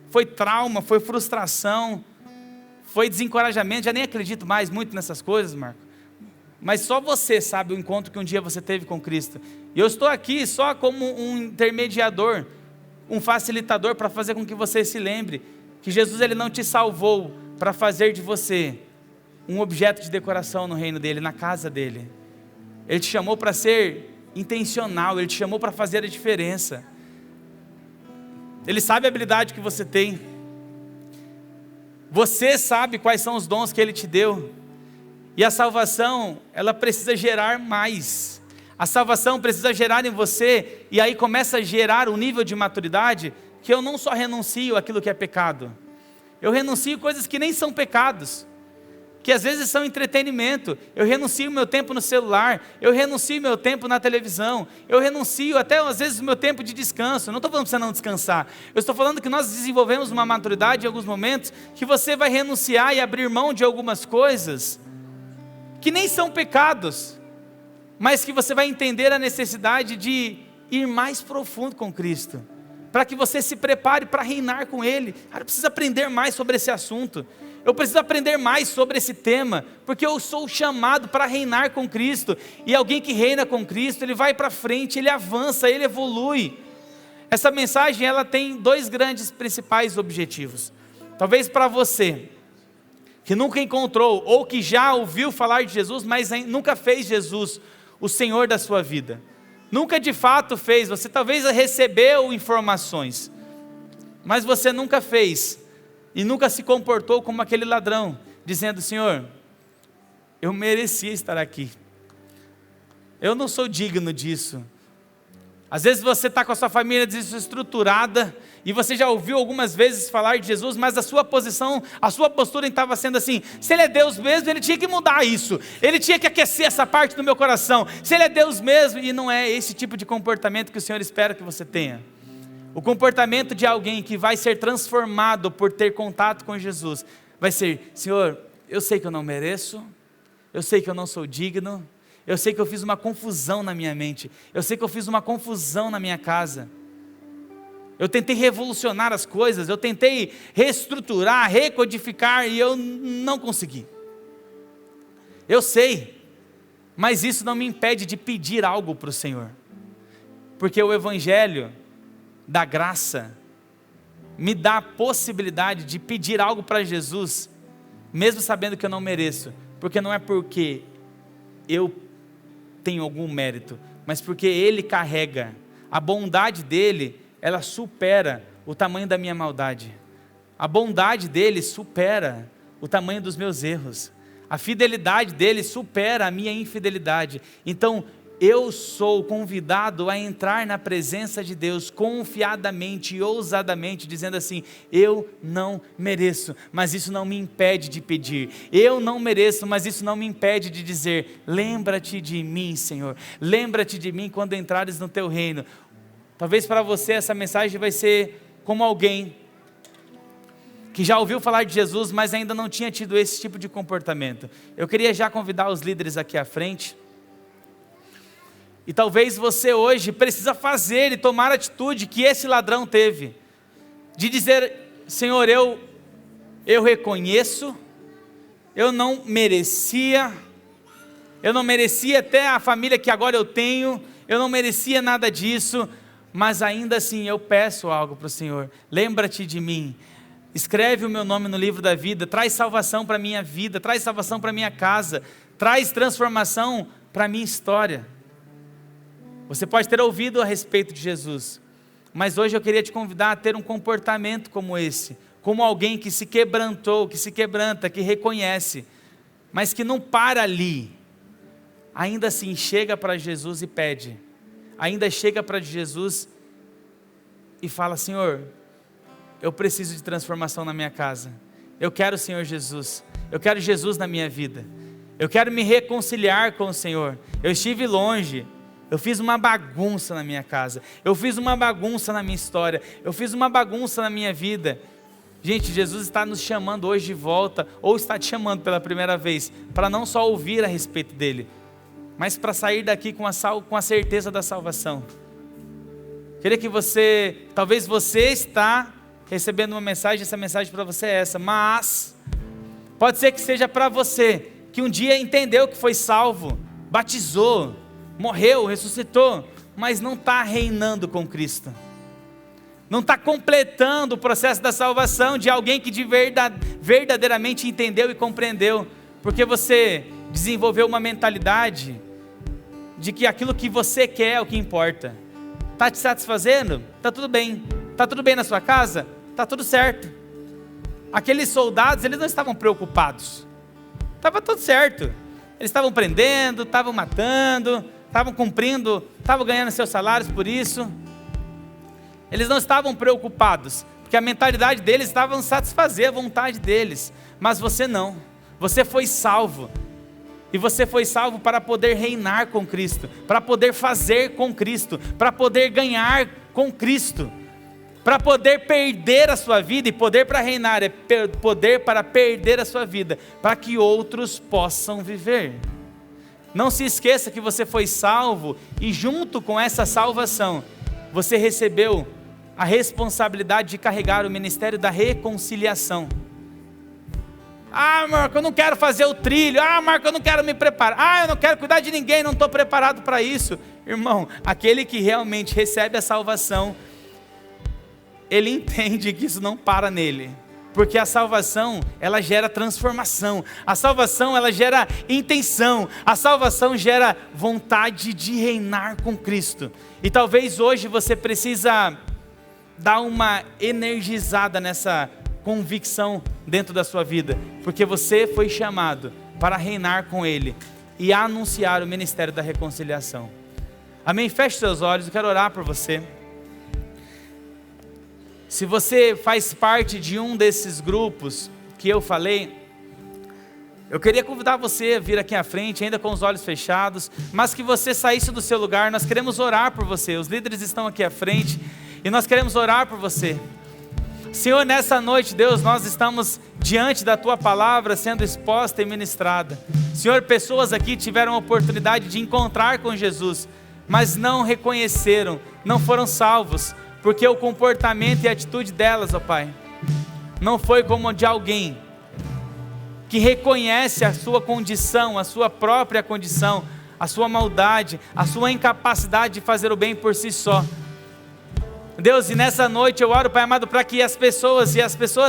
S1: Foi trauma, foi frustração, foi desencorajamento. Já nem acredito mais muito nessas coisas, Marco, mas só você sabe o encontro que um dia você teve com Cristo, e eu estou aqui só como um intermediador, um facilitador, para fazer com que você se lembre que Jesus, Ele não te salvou para fazer de você um objeto de decoração no reino dEle, na casa dEle. Ele te chamou para ser intencional, Ele te chamou para fazer a diferença. Ele sabe a habilidade que você tem, você sabe quais são os dons que Ele te deu, e a salvação, ela precisa gerar mais. A salvação precisa gerar em você, e aí começa a gerar um nível de maturidade, que eu não só renuncio aquilo que é pecado, eu renuncio coisas que nem são pecados, que às vezes são entretenimento. Eu renuncio meu tempo no celular, eu renuncio meu tempo na televisão, eu renuncio até às vezes o meu tempo de descanso. Não estou falando para você não descansar, eu estou falando que nós desenvolvemos uma maturidade em alguns momentos, que você vai renunciar e abrir mão de algumas coisas, que nem são pecados, mas que você vai entender a necessidade de ir mais profundo com Cristo, para que você se prepare para reinar com Ele. Cara, eu preciso aprender mais sobre esse assunto, eu preciso aprender mais sobre esse tema, porque eu sou chamado para reinar com Cristo, e alguém que reina com Cristo, ele vai para frente, ele avança, ele evolui. Essa mensagem, ela tem dois grandes principais objetivos. Talvez para você, que nunca encontrou, ou que já ouviu falar de Jesus, mas nunca fez Jesus o Senhor da sua vida, nunca de fato fez. Você talvez recebeu informações, mas você nunca fez, e nunca se comportou como aquele ladrão, dizendo: Senhor, eu merecia estar aqui, eu não sou digno disso. Às vezes você está com a sua família desestruturada, e você já ouviu algumas vezes falar de Jesus, mas a sua posição, a sua postura estava sendo assim: se Ele é Deus mesmo, Ele tinha que mudar isso, Ele tinha que aquecer essa parte do meu coração, se Ele é Deus mesmo. E não é esse tipo de comportamento que o Senhor espera que você tenha. O comportamento de alguém que vai ser transformado por ter contato com Jesus, vai ser: Senhor, eu sei que eu não mereço, eu sei que eu não sou digno, eu sei que eu fiz uma confusão na minha mente, eu sei que eu fiz uma confusão na minha casa, eu tentei revolucionar as coisas, eu tentei reestruturar, recodificar, e eu não consegui. Eu sei, mas isso não me impede de pedir algo para o Senhor, porque o Evangelho da graça me dá a possibilidade de pedir algo para Jesus, mesmo sabendo que eu não mereço, porque não é porque eu tenho algum mérito, mas porque Ele carrega, a bondade dEle, ela supera o tamanho da minha maldade, a bondade dEle supera o tamanho dos meus erros, a fidelidade dEle supera a minha infidelidade. Então eu sou convidado a entrar na presença de Deus confiadamente e ousadamente, dizendo assim: eu não mereço, mas isso não me impede de pedir. Eu não mereço, mas isso não me impede de dizer: lembra-te de mim, Senhor, lembra-te de mim quando entrares no teu reino. Talvez para você essa mensagem vai ser como alguém que já ouviu falar de Jesus, mas ainda não tinha tido esse tipo de comportamento. Eu queria já convidar os líderes aqui à frente. E talvez você hoje precisa fazer e tomar a atitude que esse ladrão teve, de dizer: Senhor, eu reconheço, eu não merecia até a família que agora eu tenho, eu não merecia nada disso, mas ainda assim eu peço algo para o Senhor. Lembra-te de mim, escreve o meu nome no livro da vida, traz salvação para a minha vida, traz salvação para a minha casa, traz transformação para a minha história. Você pode ter ouvido a respeito de Jesus, mas hoje eu queria te convidar a ter um comportamento como esse, como alguém que se quebrantou, que se quebranta, que reconhece, mas que não para ali, ainda assim chega para Jesus e pede, ainda chega para Jesus e fala: Senhor, eu preciso de transformação na minha casa, eu quero o Senhor Jesus, eu quero Jesus na minha vida, Eu quero me reconciliar com o Senhor. Eu estive longe. Eu fiz uma bagunça na minha casa. Eu fiz uma bagunça na minha história. Eu fiz uma bagunça na minha vida. Gente, Jesus está nos chamando hoje de volta, ou está te chamando pela primeira vez, para não só ouvir a respeito dele, mas para sair daqui com a certeza da salvação. Queria que talvez você está recebendo uma mensagem, essa mensagem para você é essa, mas pode ser que seja para você, que um dia entendeu que foi salvo, batizou, morreu, ressuscitou, mas não está reinando com Cristo. Não está completando o processo da salvação de alguém que verdadeiramente entendeu e compreendeu, porque você desenvolveu uma mentalidade de que aquilo que você quer é o que importa. Está te satisfazendo? Está tudo bem. Está tudo bem na sua casa? Está tudo certo. Aqueles soldados, eles não estavam preocupados. Estava tudo certo. Eles estavam prendendo, estavam matando, estavam cumprindo, estavam ganhando seus salários por isso. Eles não estavam preocupados, porque a mentalidade deles estava em satisfazer a vontade deles. Mas você não. Você foi salvo. E você foi salvo para poder reinar com Cristo, para poder fazer com Cristo, para poder ganhar com Cristo, para poder perder a sua vida. E poder para reinar é poder para perder a sua vida, para que outros possam viver. Não se esqueça que você foi salvo e junto com essa salvação, você recebeu a responsabilidade de carregar o ministério da reconciliação. Ah, Marco, eu não quero fazer o trilho. Ah, Marco, eu não quero me preparar. Ah, eu não quero cuidar de ninguém, não estou preparado para isso. Irmão, aquele que realmente recebe a salvação, ele entende que isso não para nele. Porque a salvação, ela gera transformação. A salvação, ela gera intenção. A salvação gera vontade de reinar com Cristo. E talvez hoje você precisa dar uma energizada nessa convicção dentro da sua vida, porque você foi chamado para reinar com Ele e anunciar o ministério da reconciliação. Amém? Feche seus olhos, eu quero orar por você. Se você faz parte de um desses grupos que eu falei, eu queria convidar você a vir aqui à frente, ainda com os olhos fechados, mas que você saísse do seu lugar. Nós queremos orar por você, os líderes estão aqui à frente, e nós queremos orar por você. Senhor, nessa noite, Deus, nós estamos diante da Tua palavra sendo exposta e ministrada. Senhor, pessoas aqui tiveram a oportunidade de encontrar com Jesus, mas não reconheceram, não foram salvos, porque o comportamento e a atitude delas, ó Pai, não foi como de alguém que reconhece a sua condição, a sua própria condição, a sua maldade, a sua incapacidade de fazer o bem por si só. Deus, e nessa noite eu oro, Pai amado, para que as pessoas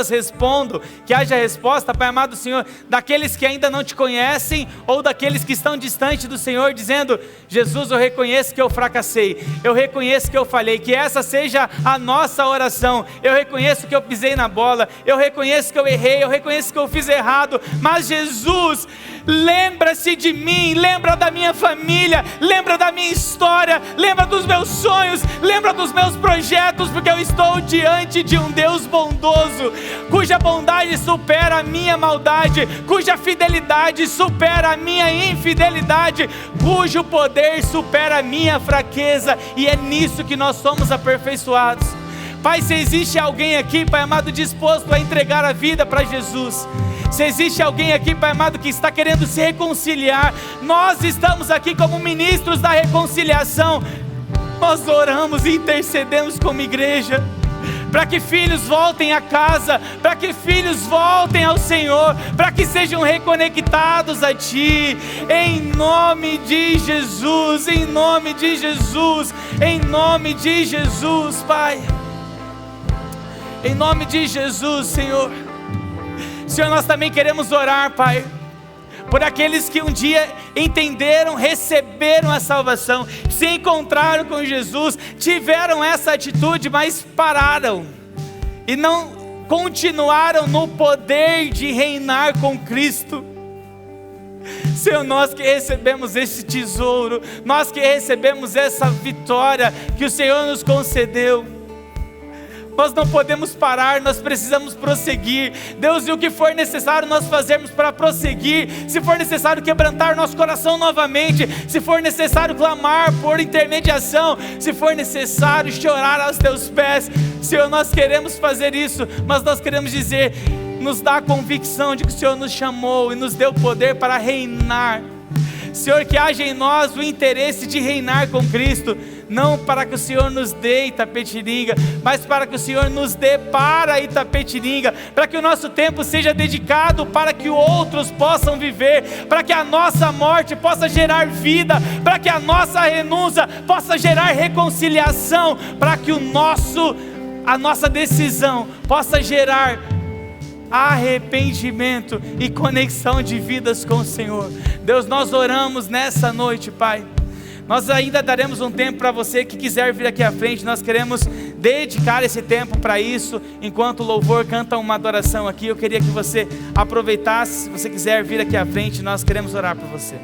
S1: respondam, que haja resposta, Pai amado, Senhor, daqueles que ainda não te conhecem, ou daqueles que estão distantes do Senhor, dizendo: Jesus, eu reconheço que eu fracassei, eu reconheço que eu falhei, que essa seja a nossa oração. Eu reconheço que eu pisei na bola, eu reconheço que eu errei, eu reconheço que eu fiz errado, mas Jesus, lembra-se de mim, lembra da minha família, lembra da minha história, lembra dos meus sonhos, lembra dos meus projetos, porque eu estou diante de um Deus bondoso, cuja bondade supera a minha maldade, cuja fidelidade supera a minha infidelidade, cujo poder supera a minha fraqueza, e é nisso que nós somos aperfeiçoados. Pai, se existe alguém aqui, Pai amado, disposto a entregar a vida para Jesus, se existe alguém aqui, Pai amado, que está querendo se reconciliar, nós estamos aqui como ministros da reconciliação. Nós oramos e intercedemos como igreja, para que filhos voltem a casa, para que filhos voltem ao Senhor, para que sejam reconectados a Ti, em nome de Jesus, em nome de Jesus, em nome de Jesus, Pai, em nome de Jesus, Senhor. Senhor, nós também queremos orar, Pai, por aqueles que um dia entenderam, receberam a salvação, se encontraram com Jesus, tiveram essa atitude, mas pararam e não continuaram no poder de reinar com Cristo. Senhor, nós que recebemos esse tesouro, nós que recebemos essa vitória que o Senhor nos concedeu,
S2: nós não podemos parar, nós precisamos prosseguir. Deus, e o que for necessário nós fazermos para prosseguir, se for necessário quebrantar nosso coração novamente, se for necessário clamar por intermediação, se for necessário chorar aos teus pés, Senhor, nós queremos fazer isso, mas nós queremos dizer, nos dá a convicção de que o Senhor nos chamou e nos deu poder para reinar. Senhor, que haja em nós o interesse de reinar com Cristo, não para que o Senhor nos dê Itapetininga, mas para que o Senhor nos dê para Itapetininga, para que o nosso tempo seja dedicado para que outros possam viver, para que a nossa morte possa gerar vida, para que a nossa renúncia possa gerar reconciliação, para que a nossa decisão possa gerar arrependimento e conexão de vidas com o Senhor. Deus, nós oramos nessa noite, Pai. Nós ainda daremos um tempo para você que quiser vir aqui à frente. Nós queremos dedicar esse tempo para isso. Enquanto o louvor canta uma adoração aqui, eu queria que você aproveitasse. Se você quiser vir aqui à frente, nós queremos orar por você.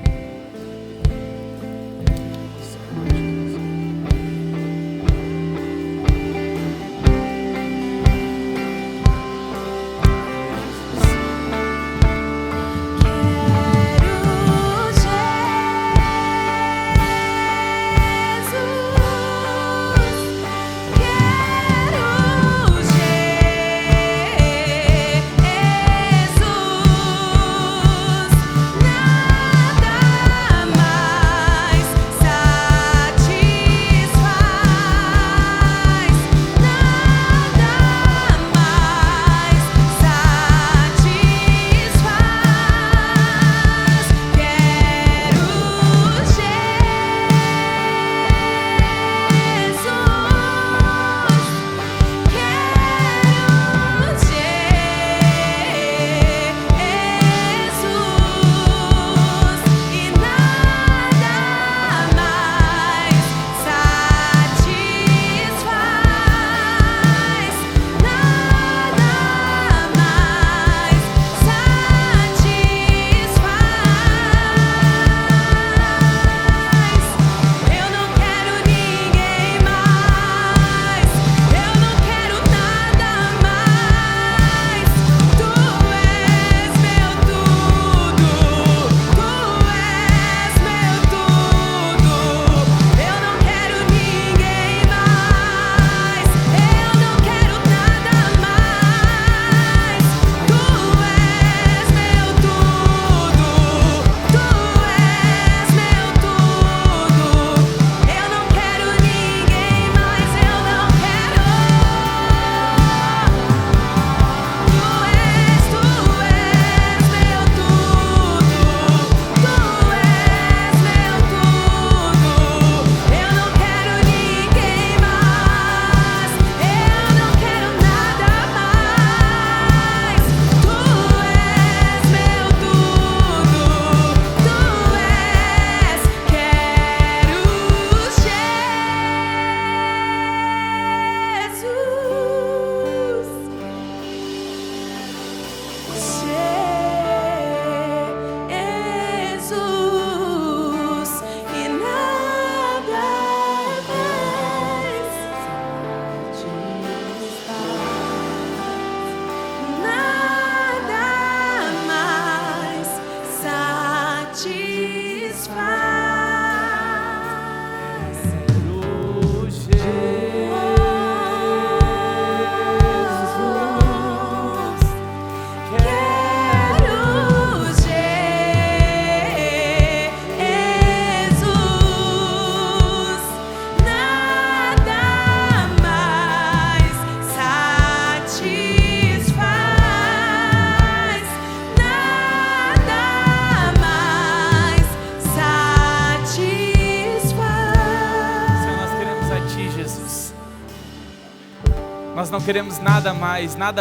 S2: Nós não queremos nada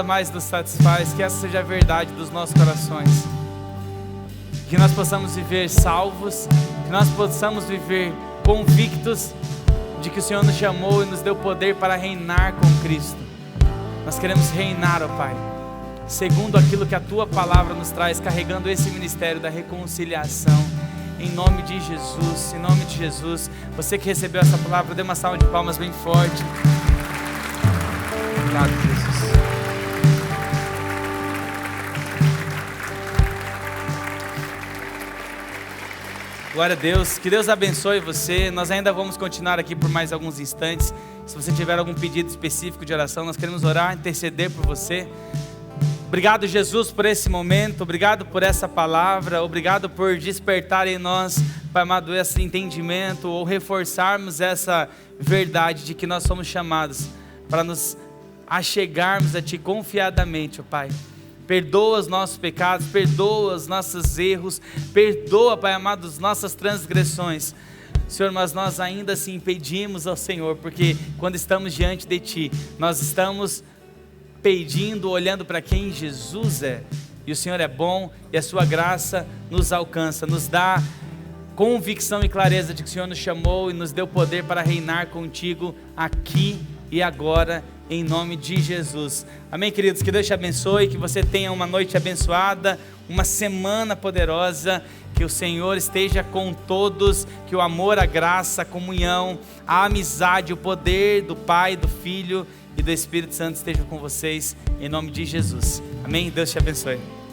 S2: mais nos satisfaz, que essa seja a verdade dos nossos corações. Que nós possamos viver salvos, que nós possamos viver convictos de que o Senhor nos chamou e nos deu poder para reinar com Cristo. Nós queremos reinar, ó Pai, segundo aquilo que a Tua palavra nos traz, carregando esse ministério da reconciliação. Em nome de Jesus, em nome de Jesus. Você que recebeu essa palavra, dê uma salva de palmas bem forte.
S1: Obrigado, Jesus. Glória a Deus, que Deus abençoe você. Nós ainda vamos continuar aqui por mais alguns instantes. Se você tiver algum pedido específico de oração, nós queremos orar, interceder por você. Obrigado, Jesus, por esse momento, obrigado por essa palavra, obrigado por despertar em nós, Pai amado, esse entendimento, ou reforçarmos essa verdade de que nós somos chamados para nos achegarmos a Ti confiadamente, ó Pai. Perdoa os nossos pecados, perdoa os nossos erros, perdoa, Pai amado, as nossas transgressões. Senhor, mas nós ainda assim pedimos ao Senhor, porque quando estamos diante de Ti, nós estamos pedindo, olhando para quem Jesus é. E o Senhor é bom e a Sua graça nos alcança, nos dá convicção e clareza de que o Senhor nos chamou e nos deu poder para reinar contigo aqui e agora, em nome de Jesus. Amém, queridos? Que Deus te abençoe, que você tenha uma noite abençoada, uma semana poderosa, que o Senhor esteja com todos, que o amor, a graça, a comunhão, a amizade, o poder do Pai, do Filho e do Espírito Santo estejam com vocês, em nome de Jesus. Amém? Deus te abençoe.